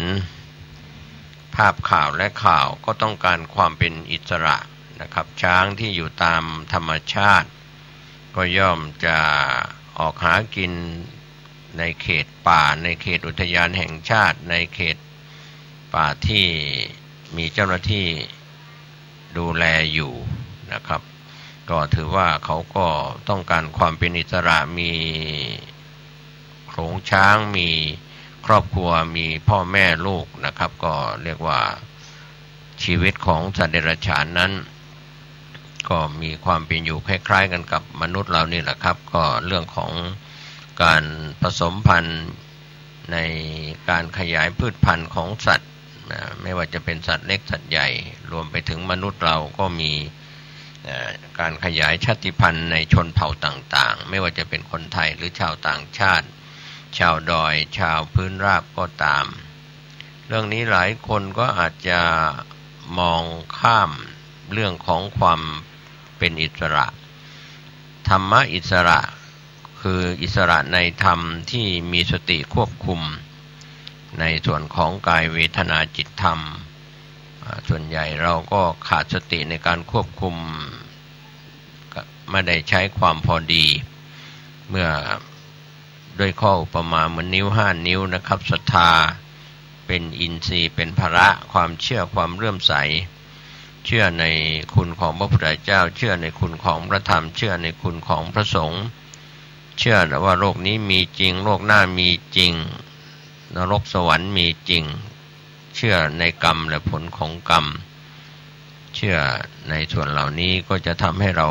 ภาพข่าวและข่าวก็ต้องการความเป็นอิสระนะครับช้างที่อยู่ตามธรรมชาติก็ย่อมจะออกหากินในเขตป่าในเขตอุทยานแห่งชาติในเขตป่าที่มีเจ้าหน้าที่ดูแลอยู่นะครับก็ถือว่าเขาก็ต้องการความเป็นอิสระมีโขลงช้างมีครอบครัวมีพ่อแม่ลูกนะครับก็เรียกว่าชีวิตของสัตว์เดรัจฉานนั้นก็มีความเป็นอยู่คล้ายๆกันกับมนุษย์เรานี่แหละครับก็เรื่องของการผสมพันธุ์ในการขยายพืชพันธุ์ของสัตว์ไม่ว่าจะเป็นสัตว์เล็กสัตว์ใหญ่รวมไปถึงมนุษย์เราก็มีการขยายชาติพันธุ์ในชนเผ่าต่างๆไม่ว่าจะเป็นคนไทยหรือชาวต่างชาติชาวดอยชาวพื้นราบก็ตามเรื่องนี้หลายคนก็อาจจะมองข้ามเรื่องของความเป็นอิสระธรรมะอิสระคืออิสระในธรรมที่มีสติควบคุมในส่วนของกายเวทนาจิตธรรมส่วนใหญ่เราก็ขาดสติในการควบคุมไม่ได้ใช้ความพอดีเมื่อ ด้วยข้ออุปมาเหมือนนิ้ว5 นิ้วนะครับศรัทธาเป็นอินทรีย์เป็นภระความเชื่อความเลื่อมใสเชื่อในคุณของพระพุทธเจ้าเชื่อในคุณของพระธรรมเชื่อในคุณของพระสงฆ์เชื่อว่าโลกนี้มีจริงโลกหน้ามีจริงนรกสวรรค์มีจริงเชื่อในกรรมและผลของกรรมเชื่อในส่วนเหล่านี้ก็จะทำให้เรา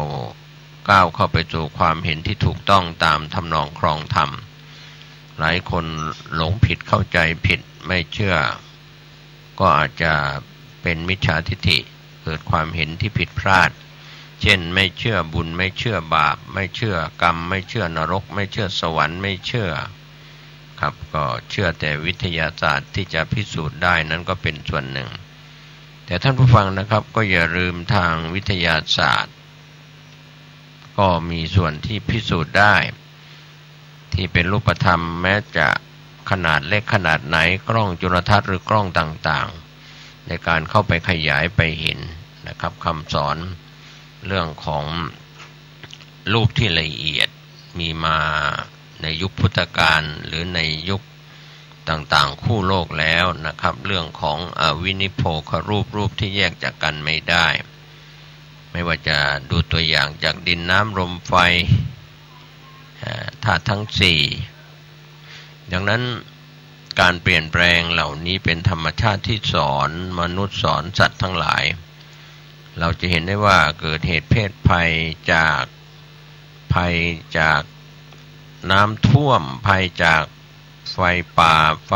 ก้าวเข้าไปสู่ความเห็นที่ถูกต้องตามทำนองครองธรรมหลายคนหลงผิดเข้าใจผิดไม่เชื่อก็อาจจะเป็นมิจฉาทิฏฐิเกิดความเห็นที่ผิดพลาดเช่นไม่เชื่อบุญไม่เชื่อบาปไม่เชื่อกรรมไม่เชื่อนรกไม่เชื่อสวรรค์ไม่เชื่อครับก็เชื่อแต่วิทยาศาสตร์ที่จะพิสูจน์ได้นั้นก็เป็นส่วนหนึ่งแต่ท่านผู้ฟังนะครับก็อย่าลืมทางวิทยาศาสตร์ก็มีส่วนที่พิสูจน์ได้ที่เป็นรูปธรรมแม้จะขนาดเล็กขนาดไหนกล้องจุลทรรศน์หรือกล้องต่างๆในการเข้าไปขยายไปเห็นนะครับคำสอนเรื่องของรูปที่ละเอียดมีมาในยุคพุทธกาลหรือในยุคต่างๆคู่โลกแล้วนะครับเรื่องของอวินิโพครูปที่แยกจากกันไม่ได้ไม่ว่าจะดูตัวอย่างจากดินน้ำลมไฟธาตุทั้ง4ดังนั้นการเปลี่ยนแปลงเหล่านี้เป็นธรรมชาติที่สอนมนุษย์สอนสัตว์ทั้งหลายเราจะเห็นได้ว่าเกิดเหตุเพศภัยจากน้ำท่วมภัยจากไฟป่าไฟ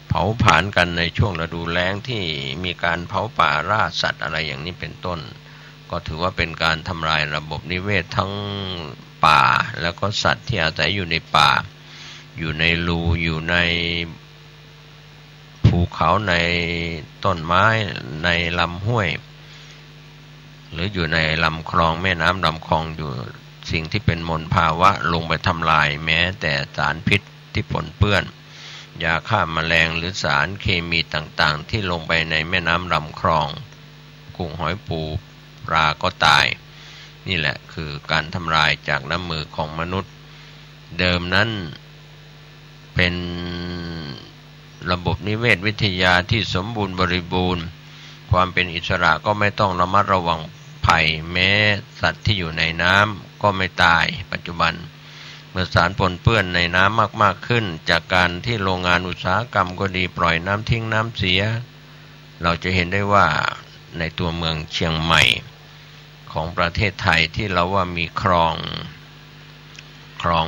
เผาผลาญกันในช่วงฤดูแล้งที่มีการเผาป่าล่าสัตว์อะไรอย่างนี้เป็นต้นก็ถือว่าเป็นการทำลายระบบนิเวศทั้งป่าแล้วก็สัตว์ที่อาศัยอยู่ในป่าอยู่ในรูอยู่ในภูเขาในต้นไม้ในลำห้วยหรืออยู่ในลำคลองแม่น้ำลำคลองอยู่สิ่งที่เป็นมลภาวะลงไปทำลายแม้แต่สารพิษที่ปนเปื้อนยาฆ่าแมลงหรือสารเคมีต่างๆที่ลงไปในแม่น้ำลำคลองกุ้งหอยปูปลาก็ตายนี่แหละคือการทำลายจากน้ำมือของมนุษย์เดิมนั้นเป็นระบบนิเวศวิทยาที่สมบูรณ์บริบูรณ์ความเป็นอิสระก็ไม่ต้องระมัดระวังภัยแม้สัตว์ที่อยู่ในน้ำก็ไม่ตายปัจจุบันเมื่อสารปนเปื้อนในน้ำมากๆขึ้นจากการที่โรงงานอุตสาหกรรมก็ดีปล่อยน้ำทิ้งน้ำเสียเราจะเห็นได้ว่าในตัวเมืองเชียงใหม่ของประเทศไทยที่เราว่ามีคลอง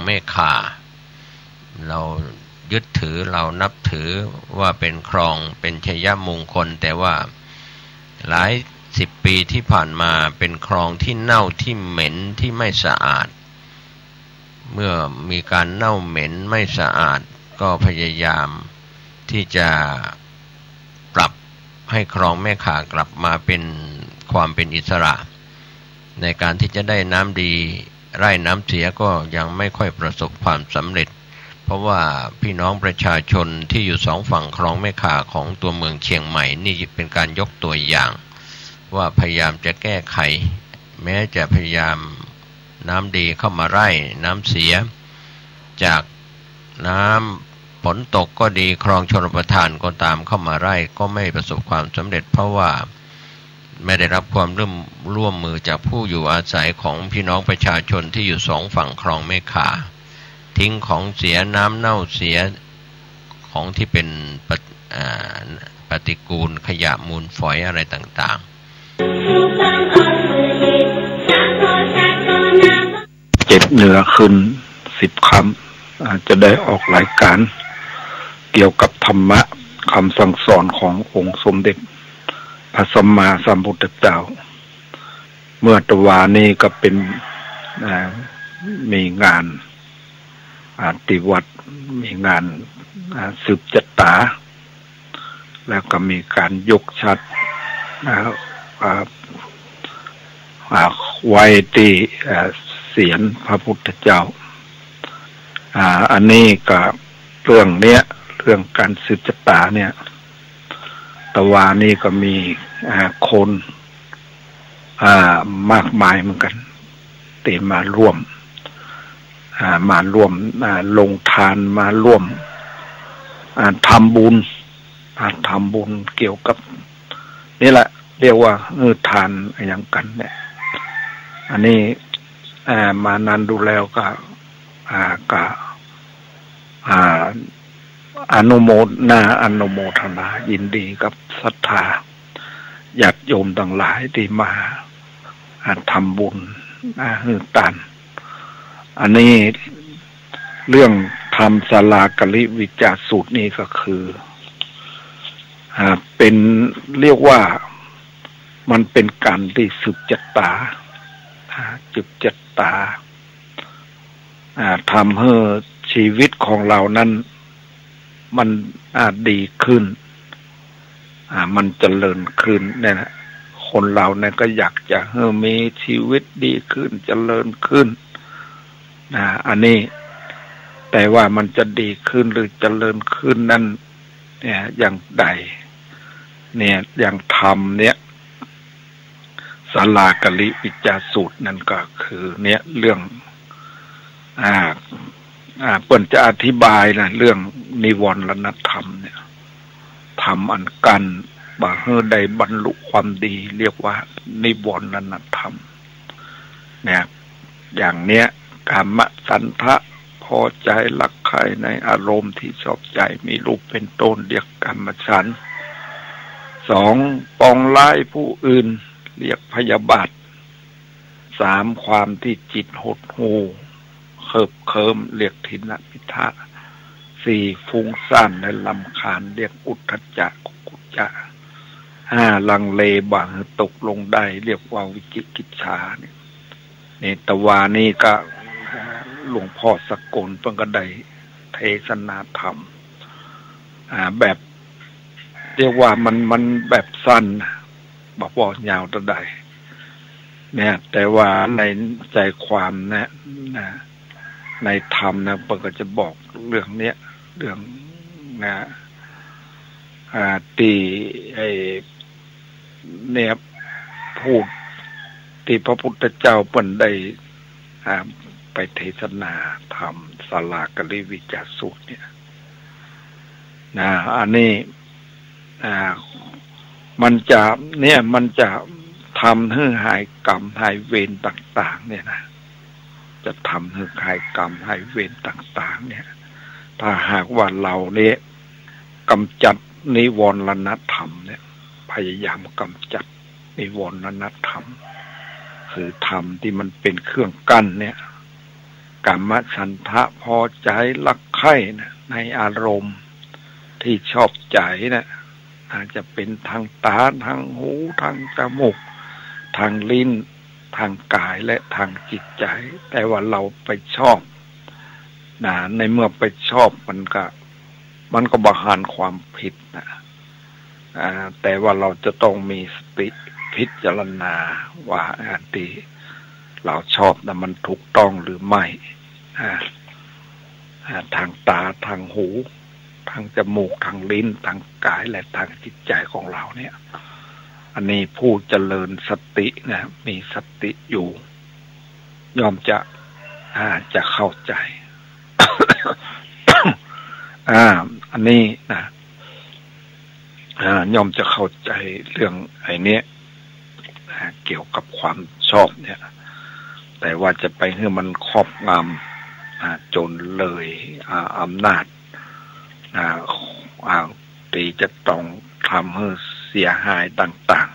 แม่ข่าเรายึดถือเรานับถือว่าเป็นคลองเป็นชัยมงคลแต่ว่าหลาย10 ปีที่ผ่านมาเป็นคลองที่เน่าที่เหม็นที่ไม่สะอาดเมื่อมีการเน่าเหม็นไม่สะอาดก็พยายามที่จะปรับให้คลองแม่ข่ากลับมาเป็นความเป็นอิสระในการที่จะได้น้ำดีไร่น้ำเสียก็ยังไม่ค่อยประสบความสำเร็จเพราะว่าพี่น้องประชาชนที่อยู่2 ฝั่งคลองแม่ข่าของตัวเมืองเชียงใหม่นี่เป็นการยกตัวอย่างว่าพยายามจะแก้ไขแม้จะพยายามน้ำดีเข้ามาไร่น้ำเสียจากน้ำฝนตกก็ดีคลองชลประทานก็ตามเข้ามาไร่ก็ไม่ประสบความสำเร็จเพราะว่าไม่ได้รับความร่วมมือจากผู้อยู่อาศัยของพี่น้องประชาชนที่อยู่2 ฝั่งคลองแม่ข่าทิ้งของเสียน้ำเน่าเสียของที่เป็นปฏิกูลขยะมูลฝอยอะไรต่างๆเจ็บเหนือขึ้น10 คำอาจจะได้ออกรายการเกี่ยวกับธรรมะคำสั่งสอนขององค์สมเด็จพระสัมมาสัมพุทธเจ้าเมื่อตะวานี้ก็เป็นมีงานติวัดมีงานสืบจตาแล้วก็มีการยกชัดไว้ที่เสียรพระพุทธเจ้าอันนี้ก็เรื่องเนี้ยเรื่องการสืบจตาเนี่ยตะวานี่ก็มีคนมากมายเหมือนกันเตมาร่วม มาร่วมลงทานมาร่วมทำบุญเกี่ยวกับนี่แหละเรียกว่าทานอย่างกันเนี่ยอันนี้มานานดูแล้วก็อนุโมทนายินดีกับศรัทธาญาติโยมทั้งหลายที่มาทำบุญทานอันนี้เรื่องทำศาลากลิวิจารสูตรนี้ก็คือเป็นเรียกว่ามันเป็นการที่สืบจัตตาทำให้ชีวิตของเรานั้นมันดีขึ้นมันเจริญขึ้นเนี่ยนะคนเราเนี่ยก็อยากจะให้มีชีวิตดีขึ้นเจริญขึ้นอันนี้แต่ว่ามันจะดีขึ้นหรือเจริญขึ้นนั้นเนี่ยอย่างใดเนี่ยอย่างธรรมเนี่ยศาลากลิวิจารสูตรนั่นก็คือเนี่ยเรื่องเปิ้นจะอธิบายนะเรื่องนิวรณธรรมเนี่ยธรรมอันกันบ่ให้ได้บรรลุความดีเรียกว่านิวรณธรรมเนี่ยอย่างเนี้ยกามฉันทะพอใจรักใครในอารมณ์ที่ชอบใจมีรูปเป็นต้นเรียกกามฉันท์ 2ปองร้ายผู้อื่นเรียกพยาบาท 3ความที่จิตหดหู่เคิมเรียกทินพิทะ 4ฟุ้งซ่านและรำคาญเรียกอุทธัจจะกุจจะ 5ลังเลบางตกลงได้เรียกว่าวิจิกิจฉาเนี่ยในตวานี่ก็หลวงพ่อสกลเพิ่นก็ได้เทศนาธรรมแบบเรียกว่ามันแบบสั้นบอกว่ายาวเท่าใดเนี่ยแต่ว่าในใจความนะในธรรมนะเพิ่นก็จะบอกเรื่องเนี้ยเรื่องตีเนี่ยพูดที่พระพุทธเจ้าเพิ่นได้ไปเทศนาธรรมศาลากลิวิจารสูตรเนี่ยอันนี้มันจะทำให้หายกรรมหายเวรต่างๆเนี่ยนะจะทำให้หายกรรมหายเวรต่างๆเนี่ยถ้าหากว่าเราเนี่ยกำจัดนิวรณธรรมเนี่ยพยายามกำจัดนิวรณธรรมคือธรรมที่มันเป็นเครื่องกั้นเนี่ยกามฉันทะพอใจรักใคร่นะในอารมณ์ที่ชอบใจนะอาจจะเป็นทางตาทางหูทางจมูกทางลิ้นทางกายและทางจิตใจแต่ว่าเราไปชอบในเมื่อไปชอบมันก็บหารความผิดนะแต่ว่าเราจะต้องมีสติพิจารณาว่าอันที่เราชอบนะมันถูกต้องหรือไม่ทางตาทางหูทางจมูกทางลิ้นทางกายและทางจิตใจของเราเนี่ยอันนี้ผู้เจริญสตินะมีสติอยู่ย่อมจะเข้าใจ อันนี้นะย่อมจะเข้าใจเรื่องไอ้นี้เกี่ยวกับความชอบเนี่ยแต่ว่าจะไปให้มันครอบงำจนเลยอำนาจตีจะต้องทำให้เสียหายต่าง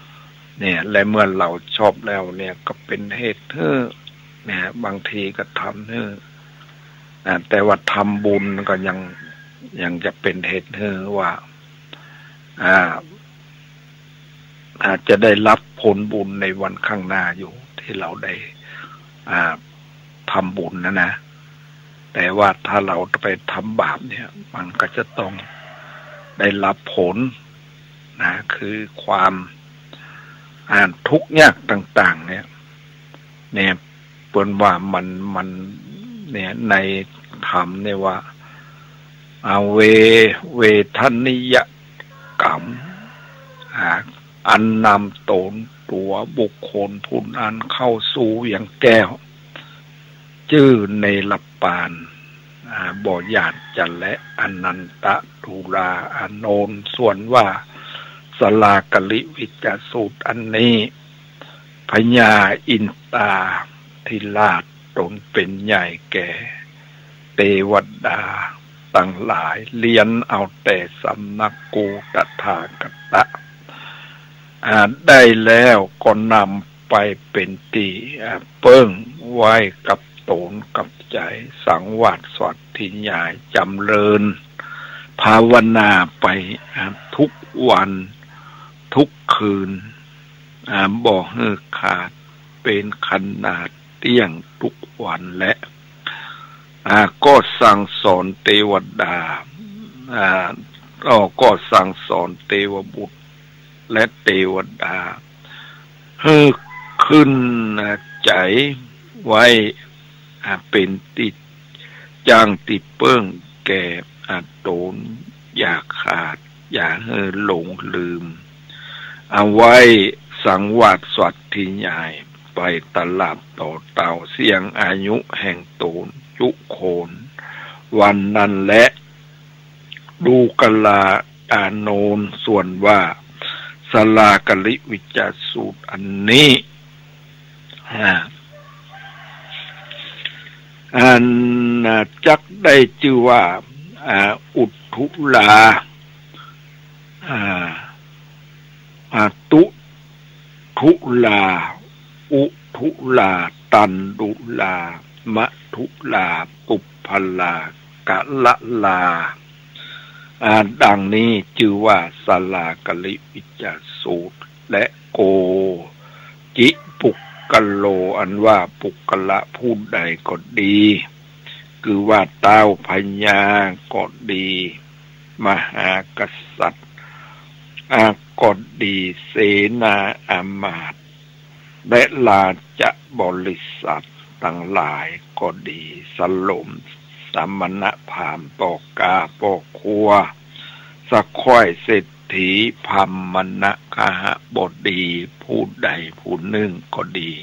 ๆเนี่ยและเมื่อเราชอบแล้วเนี่ยก็เป็นเหตุเนี่ยบางทีก็ทำแต่ว่าทำบุญก็ยังจะเป็นเหตุว่าอาจจะได้รับผลบุญในวันข้างหน้าอยู่ที่เราได้ทำบุญนะแต่ว่าถ้าเราไปทำบาปเนี่ยมันก็จะต้องได้รับผลคือความทุกข์ยากต่างๆเนี่ยเปิ้นว่ามันเนี่ยในธรรมเนี่ยว่าเวทนิยกรรมอันนำตนตัวบุคคลผู้นั้นเข้าสู่อย่างแก้วจึ ชื่อในลับปานบ่อญาติจันและอนันตะทูราอโนนส่วนว่าสลากลิวิจสูตรอันนี้พญาอินตาธิราชตนเป็นใหญ่แก่เทวดาตั้งหลายเรียนเอาแต่สำนักกูตถาคตได้แล้วก็นำไปเป็นตีเปิ้งไว้กับตนกับใจสังวาสสวัสดิ์ใหญ่จำเริญภาวนาไปทุกวันทุกคืนบ่ให้ขาดเป็นขนาดเตี้ยงทุกวันและก็สั่งสอนเทวดาก็สั่งสอนเทวบุตรและเทวดาให้ขึ้นใจไว้เป็นติดจ้างติเปิ้งแก่ตนอย่าขาดอย่าให้หลงลืมเอาไว้สังวาสสวัสดิ์ใหญ่ไปตลาดต่อเต่าเสียงอายุแห่งตนยุโคนวันนั้นและดูกลาโนนส่วนว่าสลากลิวิจสูตรอันนี้จักได้ชื่อว่าอุทุลาตุทุลาอุทุลาตันดุลามะทุลาปุพลากะละลาดังนี้ชื่อว่าสลากลิวิจสูตรและโกจิปุกกะโลอันว่าปุกกะละผู้ใดก็ดีคือว่าเต้าพญาก็ดีมหากษัตริย์ก็ดีเสนาอามาตย์และราชบริษัททั้งหลายก็ดีสลมสมณพราหมณ์ปกาปกครัวสักค่อยเศรษฐีพัมมณคหบดีผู้ใดผู้หนึ่งก็ดี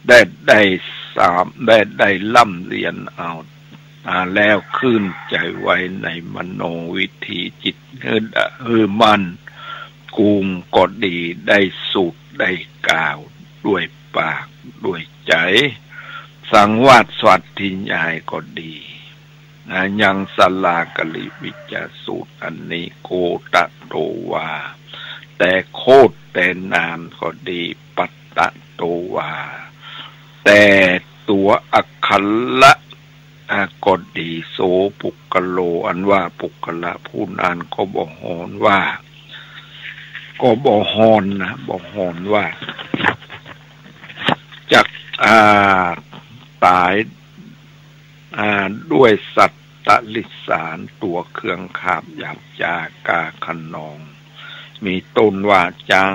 ได้ล่ำเรียนเอาแล้วขึ้นใจไว้ในมโนวิธีจิตมันกุมก็ดีได้สูตรได้กล่าวด้วยปากด้วยใจสังวาสสวัสดิ์ใหญ่ก็ดียังสลากลิวิจสูตรอันนี้โกตะโตวาแต่โคตรแต่นามก็ดีปัตตะโตวาแต่ตัวอักขละก็ดีโสปุกกะโลอันว่าปุกกะละผู้นั้นก็บอกฮอนว่าก็บอกฮอนนะบอกฮอนว่าจักตายด้วยสัตตลิสารตัวเครื่องขาบหยาบจากาขนองมีต้นว่าจัง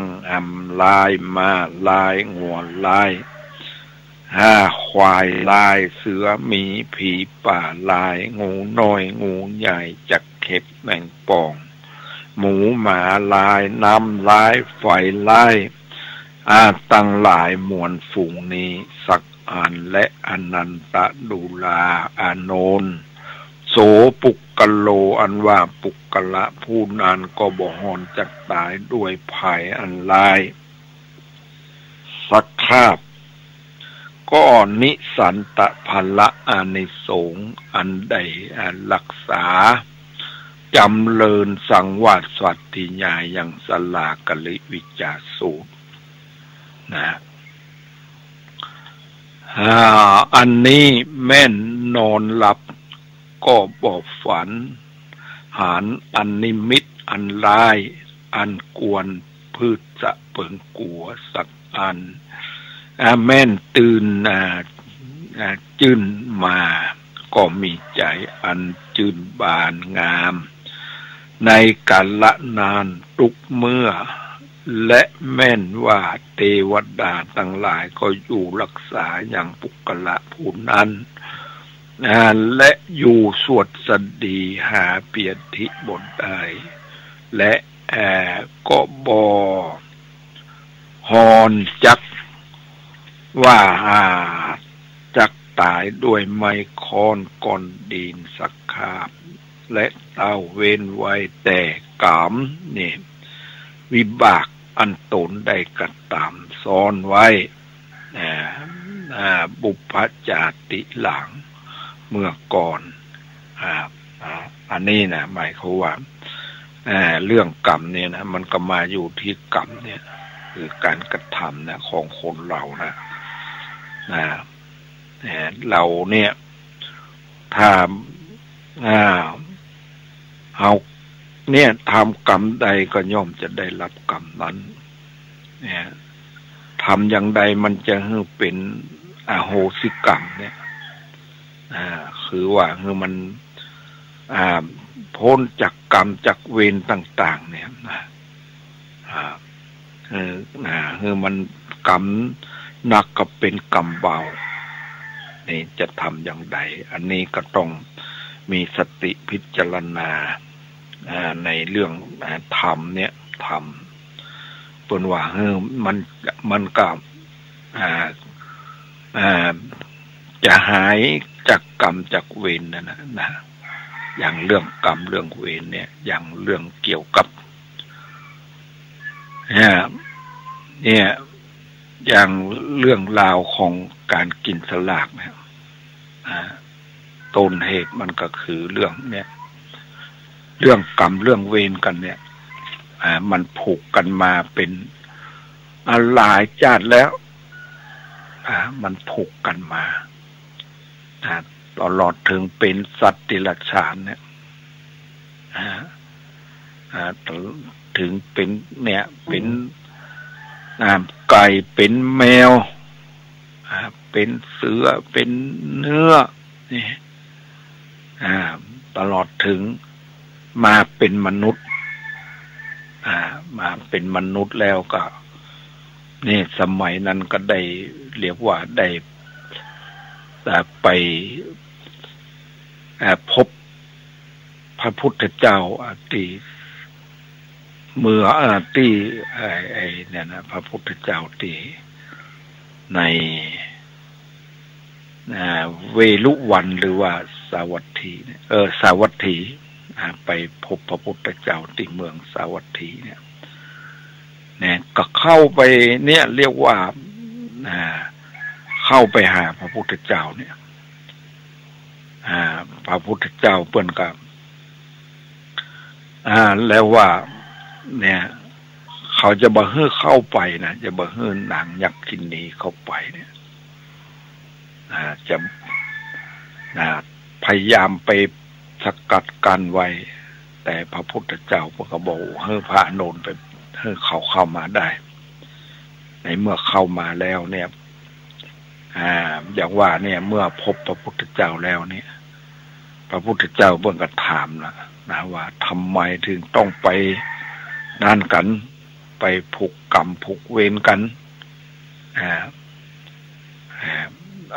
ลายมาลายงัวลายควายลายเสือหมีผีป่าลายงูน้อยงูใหญ่จักเข็บแมงป่องหมูหมาลายน้ำลายไฟลายตั้งหลายมวลฝูงนี้สักอันและอนันตดุลาอโนนโสปุกกะโลอันว่าปุกกะละผู้นั้นก็บ่ฮอนจักตายด้วยภัยอันลายสักคาบก็นิสันตภละอานิสงส์อันใดรักษาจำเริญสังวาสสวัสดิ์ญาอย่างสลากลิวิจสูตรนะอันนี้แม่นนอนหลับก็บอกฝันหารอันนิมิตอันร้ายอันกวนพืชจะเปิงกัวสักอันแม่นตื่นจื่นมาก็มีใจอันจื่นบานงามในกาลนานทุกเมื่อและแม่นว่าเทวดาทั้งหลายก็อยู่รักษาอย่างปุกกะละผู้นั้นและอยู่สวดสดีหาเปียธิบทได้และก็ฮอนจักว่าจัก ตายด้วยไม้ค้อนก้อนดินสักคาบและเต้าเว้นไว้แต่กามนี่วิบากอันตนได้กระตามซ้อนไว้บุพจาติหลังเมื่อก่อนอันนี้นะหมายความว่าเรื่องกรรมเนี่ยนะมันก็มาอยู่ที่กรรมเนี่ยคือการกระทำนะของคนเรานะเราเนี่ยถ้าเอาเนี่ยทำกรรมใดก็ย่อมจะได้รับกรรมนั้นเนี่ยทำอย่างใดมันจะเป็นอโหสิกรรมเนี่ยคือว่าคือมันพ้นจากกรรมจากเวรต่างๆเนี่ยคือมันกรรมหนักก็เป็นกรรมเบานี่จะทำอย่างใดอันนี้ก็ต้องมีสติพิจารณาในเรื่องธรรมเนี่ยธรรมเป็นว่ามันก็จะหายจากกรรมจากเวรนะอย่างเรื่องกรรมเรื่องเวรเนี่ยอย่างเรื่องเกี่ยวกับเนี่ยอย่างเรื่องราวของการกินสลากเนี่ยต้นเหตุมันก็คือเรื่องเนี่ยเรื่องกรรมเรื่องเวรกันเนี่ยมันผูกกันมาเป็นหลายชาติแล้วมันผูกกันมาตลอดถึงเป็นสัตว์ดิรัจฉานเนี่ยถึงเป็นเนี่ยเป็นไก่เป็นแมวเป็นเสือเป็นเนื้อนี่ตลอดถึงมาเป็นมนุษย์มาเป็นมนุษย์แล้วก็นี่สมัยนั้นก็ได้เรียกว่าได้ไปพบพระพุทธเจ้าที่เมื่อที่เนี่ยนะพระพุทธเจ้าที่ในเวลุวันหรือว่าสาวัตถีสาวัตถีไปพบพระพุทธเจ้าที่เมืองสาวัตถีเนี่ยก็เข้าไปเนี่ยเรียกว่าเข้าไปหาพระพุทธเจ้าเนี่ยพระพุทธเจ้าเปิ้นกับแล้วว่าเนี่ยเขาจะบ่ให้เข้าไปนะจะบ่ให้นางยักษินีเข้าไปเนี่ยจะพยายามไปสกัดกั้นไว้แต่พระพุทธเจ้าก็บอกให้พระอานนท์ไปให้เขาเข้ามาได้ในเมื่อเข้ามาแล้วเนี่ยอย่างว่าเนี่ยเมื่อพบพระพุทธเจ้าแล้วเนี่ยพระพุทธเจ้าเบิ่งก็ถามนะว่าทำไมถึงต้องไปนั่นกันไปผูกกรรมผูกเวรกัน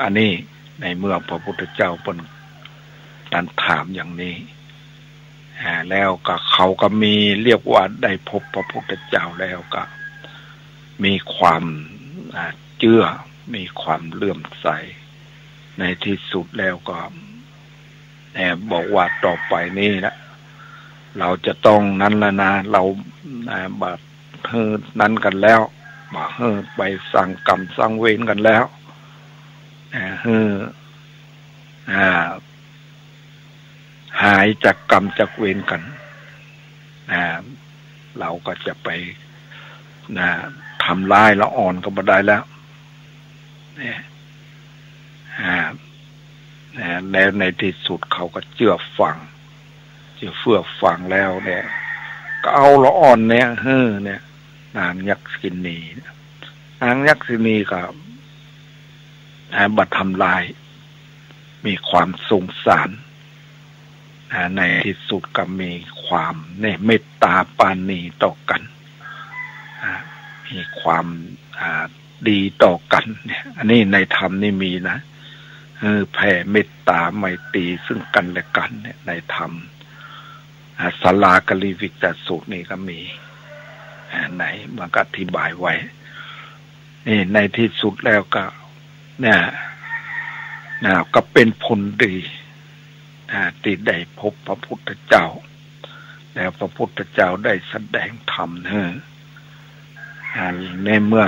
อันนี้ในเมื่อพระพุทธเจ้าเพิ่นนั้นถามอย่างนี้แล้วก็เขาก็มีเรียกว่าได้พบพระพุทธเจ้าแล้วก็มีความเชื่อมีความเลื่อมใสในที่สุดแล้วก็บอกว่าต่อไปนี้นะเราจะต้องนั้นแล้วนะเราบัดนั้นกันแล้วมาไปสั่งกรรมสั่งเวรกันแล้วหายจากกรรมจากเวรกันเราก็จะไปทำลายละอ่อนก็บ่ได้แล้วแล้วในที่สุดเขาก็เชื่อฟังแล้วเนี่ยก็เอาละอ่อนเนี่ยเนี่ยนางยักษินีนางยักษินีก็บัดทำลายมีความสงสารในที่สุดก็มีความเนี่ยเมตตาปราณีต่อกันมีความดีต่อกันเนี่ยอันนี้ในธรรมนี่มีนะแผ่เมตตาไมตรีซึ่งกันและกันเนี่ยในธรรมสลากลิวิกตสูตรนี่ก็มีไหนมันก็อธิบายไว้นี่ในที่สุดแล้วก็เนี่ย ก็เป็นผลดีที่ได้พบพระพุทธเจ้าแล้วพระพุทธเจ้าได้แสดงธรรมในเมื่อ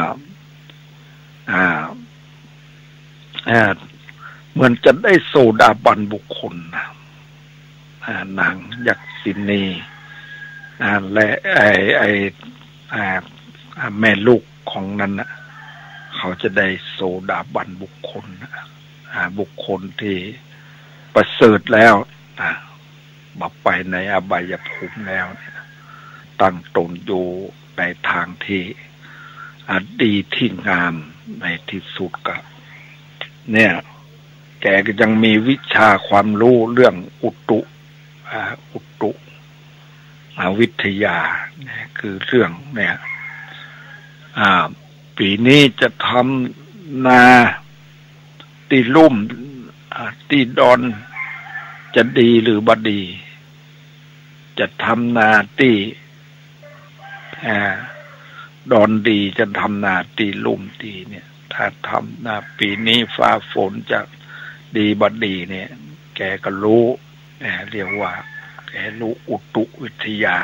เหมือนจะได้โสดาบันบุคคลนางยักษินีและแม่ลูกของนั้นเขาจะได้โสดาบันบุคคลบุคคลที่ประเสริฐแล้วมาไปในอบายภูมิแล้วตั้งตนอยู่ในทางที่ดีที่งามในที่สุดกับเนี่ยแกก็ยังมีวิชาความรู้เรื่องอุตุวิทยาเนี่ยคือเรื่องเนี่ยปีนี้จะทำนาตีลุ่มตีดอนจะดีหรือบ่ดีจะทำนาตีดอนดีจะทำนาตีลุ่มตีเนี่ยถ้าทำนาปีนี้ฟ้าฝนจะดีบ่ดีเนี่ยแกก็รู้เรียกว่าแกรู้อุตุวิทยา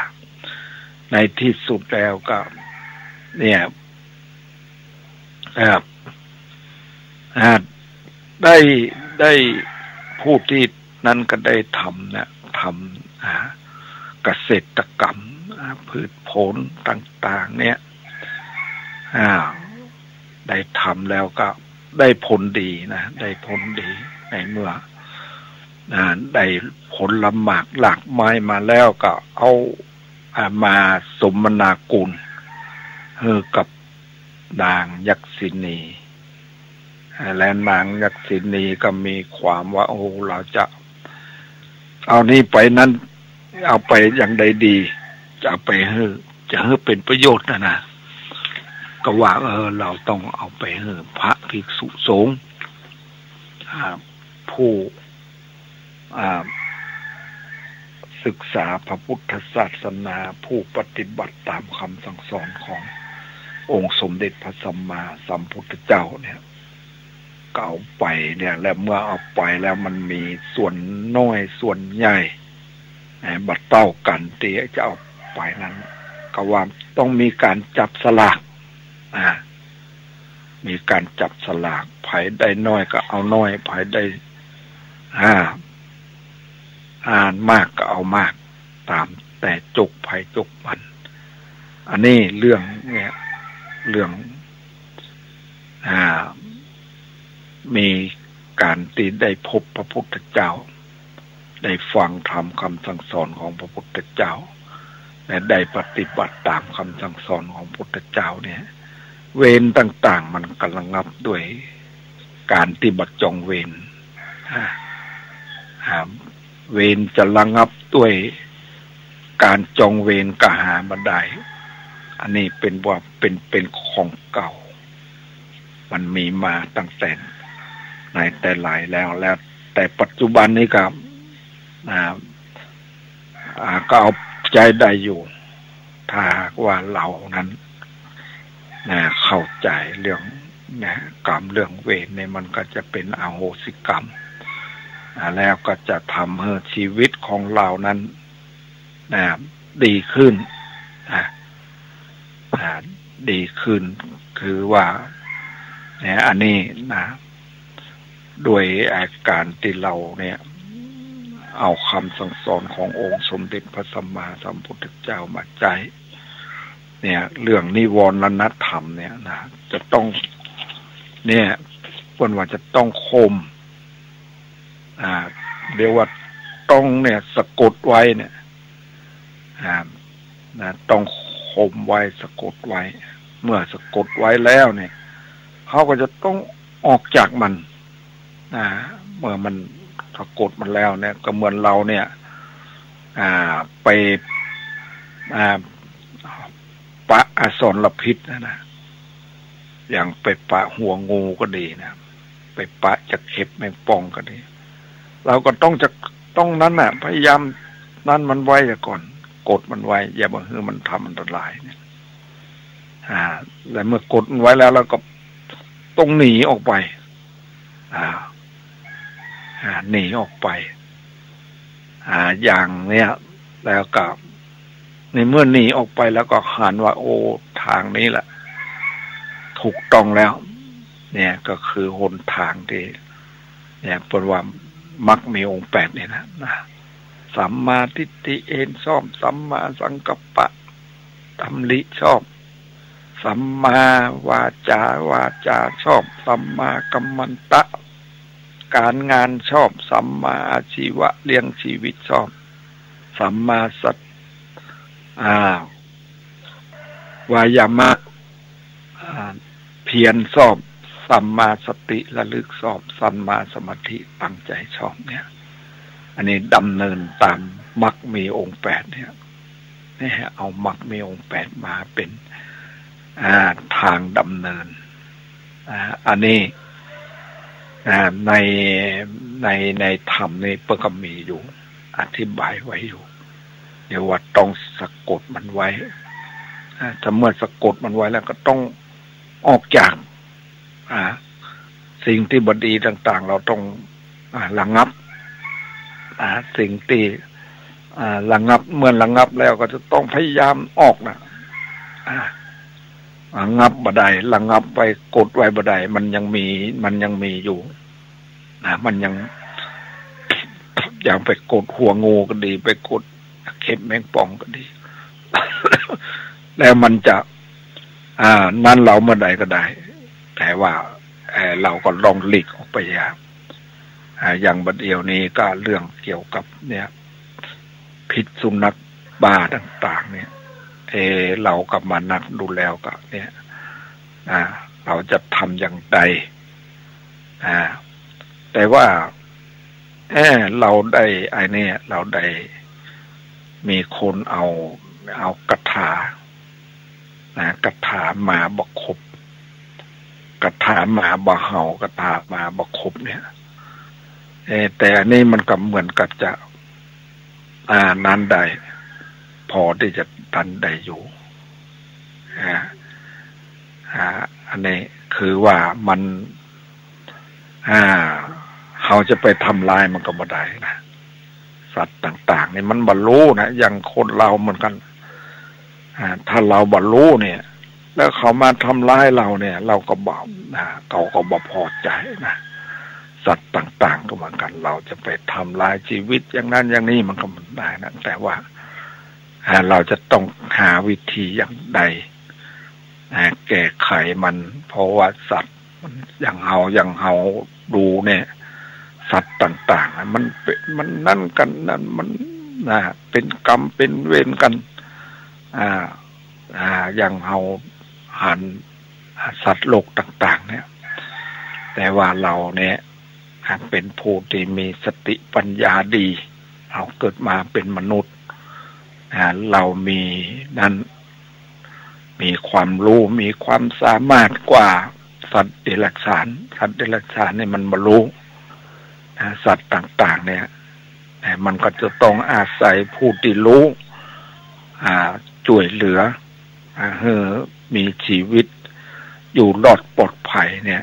ในที่สุดแล้วก็เนี่ยได้ผู้ที่นั้นก็ได้ทำเกษตรกรรมพืชผลต่างๆเนี่ยได้ทำแล้วก็ได้ผลดีนะได้ผลดีในเมื่อได้ผลละหมากหลากไม้มาแล้วก็เอามาสมนากุลกับนางยักษินีและนางยักษินีก็มีความว่าโอ้เราจะเอานี่ไปนั้นเอาไปอย่างใดดีจะเอาไปจะให้เป็นประโยชน์นะก็ว่าเราต้องเอาไปให้พระภิกษุสงฆ์ผู้ศึกษาพระพุทธศาสนาผู้ปฏิบัติตามคำสั่งสอนขององค์สมเด็จพระสัมมาสัมพุทธเจ้าเนี่ยก็เอาไปเนี่ยและเมื่อเอาไปแล้วมันมีส่วนน้อยส่วนใหญ่บัดเต้ากันที่จะเอาไปนั้นก็ว่าต้องมีการจับสลากมีการจับสลากไผได้น้อยก็เอาน้อยไผได้มากก็เอามากตามแต่จุกไผจุกมันอันนี้เรื่องเนี่ยเรื่องมีการที่ได้พบพระพุทธเจ้าได้ฟังธรรมคำสั่งสอนของพระพุทธเจ้าและได้ปฏิบัติตามคำสั่งสอนของพระพุทธเจ้าเนี่ยเวรต่างๆมันกำลังงับด้วยการที่บัดจองเวรเวรจะระงับด้วยการจองเวรกหาบันไดอันนี้เป็นว่าเป็นของเก่ามันมีมาตั้งแต่ในแต่หลายแล้วแต่ปัจจุบันนี้ก็ก็เอาใจได้อยู่ถ้าว่าเรานั้นเข้าใจเรื่องกรรมเรื่องเวรเนี่ยมันก็จะเป็นอโหสิกรรมแล้วก็จะทำให้ชีวิตของเรานั้นดีขึ้นดีขึ้นคือว่าอันนี้ด้วยอาการที่เราเนี่ยเอาคำสั่งสอนขององค์สมเด็จพระสัมมาสัมพุทธเจ้ามาใจเนี่ยเรื่องนิวรณธรรมเนี่ยจะต้องเนี่ยว่าจะต้องคมเรียกว่าต้องเนี่ยสะกดไว้เนี่ยต้องคมไว้สะกดไว้เมื่อสะกดไว้แล้วเนี่ยเขาก็จะต้องออกจากมันเมื่อมันสะกดมันแล้วเนี่ยก็เหมือนเราเนี่ยไปปะอสรพิษนะอย่างไปปะหัวงูก็ดีนะไปปะจะเข็บแมงป่องก็ดีเราก็ต้องนั้นน่ะพยายามนั้นมันไว้ก่อนกดมันไว้อย่ามาให้มันทำอันตรายเนี่ยแล้วเมื่อกดมันไว้แล้วเราก็ต้องหนีออกไป หนีออกไปอย่างเนี้ยแล้วก็ในเมื่อหนีออกไปแล้วก็หันว่าโอ้ทางนี้แหละถูกต้องแล้วเนี่ยก็คือหนทางที่เนี่ยเป็นว่ามักมีองค์แปดนี่นะสัมมาทิฏฐิเห็นชอบสัมมาสังกัปปะดำริชอบสัมมาวาจาชอบสัมมากัมมันตะการงานชอบสัมมาอาชีวะเลี้ยงชีวิตชอบสัมมาสัตวายามะเพียรชอบสัมมาสติระลึกชอบสัมมาสมาธิตั้งใจชอบเนี่ยอันนี้ดำเนินตามมรรคมีองค์แปดเนี่ยเอามรรคมีองค์แปดมาเป็นทางดำเนินอันนี้ในธรรมในปกมีอยู่อธิบายไว้อยู่เดี๋ยวว่าต้องสะกดมันไว้ถ้าเมื่อสะกดมันไว้แล้วก็ต้องออกจากสิ่งที่บดีต่างๆเราต้องระงับสิ่งที่ระงับเมื่อระงับแล้วก็จะต้องพยายามออกนะระงับบ่ได้ระงับไปกดไว้บ่ได้มันยังมีอยู่มันยังไปกดหัวงูก็ดีไปกดเข็มแมงป่องก็ดี แล้วมันจะนั้นเราเมื่อใดก็ได้แต่ว่าเราก็ลองหลีกออกไปอย่างบัดเดียวนี้ก็เรื่องเกี่ยวกับเนี่ยพิษสุนัขบ้าต่างๆเนี่ยเรากับมานักดูแล้วก็เนี่ยเราจะทำอย่างไรแต่ว่าเราได้ไอ้นี่เราได้มีคนเอากระถากระถามาบักคบกระถามาบักเห่ากระถามาบักคบเนี่ยแต่อันนี้มันก็เหมือนกับจะนั้นได้พอที่จะตันได้อยู่อันนี้คือว่ามันเขาจะไปทำลายมันก็บ่ได้นะสัตว์ต่างๆนี่มันบรรลุนะอย่างคนเราเหมือนกันถ้าเราบรรลุเนี่ยแล้วเขามาทำร้ายเราเนี่ยเราก็บอกเขาก็บ่พอใจนะสัตว์ต่างๆก็เหมือนกันเราจะไปทำลายชีวิตอย่างนั้นอย่างนี้มันก็ไม่ได้นะแต่ว่าเราจะต้องหาวิธีอย่างใดแก้ไขมันเพราะว่าสัตว์อย่างเฮาดูเนี่ยสัตว์ต่างๆมันนั่นกันนั่นมันเป็นกรรมเป็นเวรกันอย่างเฮาหันสัตว์โลกต่างๆเนี่ยแต่ว่าเราเนี่ยเป็นผู้ที่มีสติปัญญาดีเราเกิดมาเป็นมนุษย์เรามีนั้นมีความรู้มีความสามารถกว่าสัตว์เดรัจฉานเนี่ยมันบรรลุสัตว์ต่างๆเนี่ยมันก็จะต้องอาศัยผู้ที่รู้ช่วยเหลือให้มีชีวิตอยู่รอดปลอดภัยเนี่ย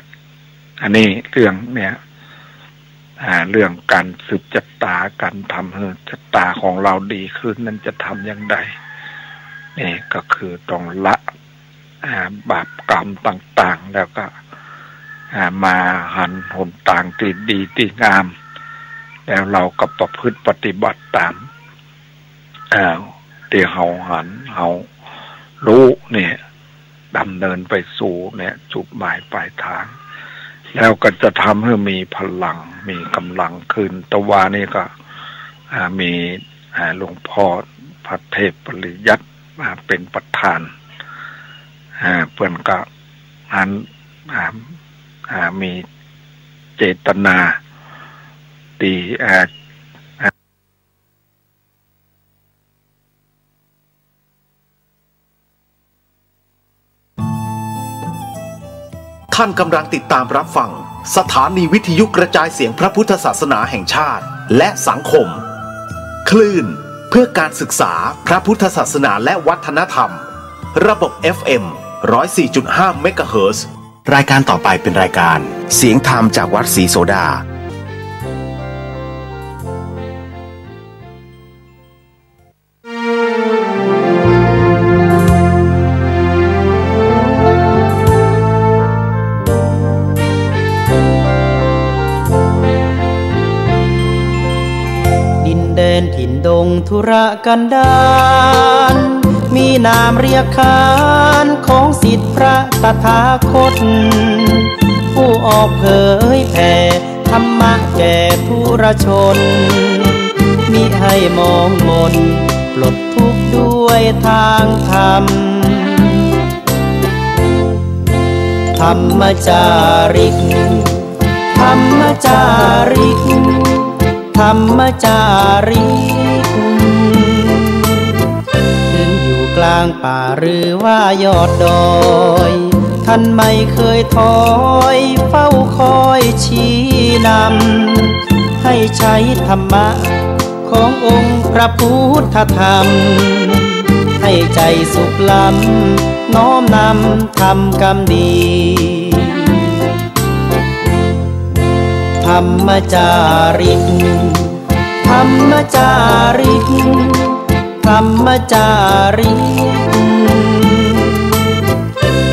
อันนี้เรื่องเนี่ยเรื่องการสืบชะตาการทำให้ชะตาของเราดีขึ้นนั้นจะทำอย่างไรนี่ก็คือต้องละบาปกรรมต่างๆแล้วก็มาหันหนต่างที่ดีที่งามแล้วเราก็ประพฤติปฏิบัติตามที่เฮารู้เนี่ยดำเนินไปสู่เนี่ยจุดหมายปลายทางแล้วก็จะทำให้มีพลังมีกำลังขึ้นตะวานี่ก็มีหลวงพ่อพระเทพปริยัติมาเป็นประธานเพื่อนก็มีเจตนาดีท่านกำลังติดตามรับฟังสถานีวิทยุกระจายเสียงพระพุทธศาสนาแห่งชาติและสังคมคลื่นเพื่อการศึกษาพระพุทธศาสนาและวัฒนธรรมระบบ FM 104.5 เมกะเฮิรตซ์รายการต่อไปเป็นรายการเสียงธรรมจากวัดศรีโสดา นถิ่นดงธุรกันดารมีนามเรียกขานของศิษย์พระตถาคตผู้ออกเผยแผ่ธรรมะแก่ทุรชนมิให้มองมนปลดทุกข์ด้วยทางธรรมธรรมจาริกธรรมจาริกธรรมจาริกถึงอยู่กลางป่าหรือว่ายอดดอยท่านไม่เคยถอยเฝ้าคอยชี้นำให้ใช้ธรรมะขององค์พระพุทธธรรมให้ใจสุขล้ำน้อมนำทำกรรมดีธรรมจาริกธรรมจาริกธรรมจาริก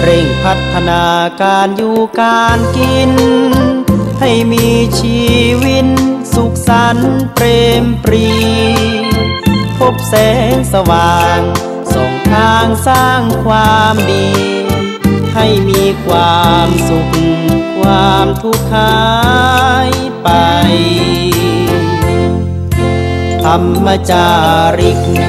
เร่งพัฒนาการอยู่การกินให้มีชีวิตสุขสันต์เปรมปรีพบแสงสว่างส่องทางสร้างความดีให้มีความสุขความทุกข์หายไปธรรมจาริก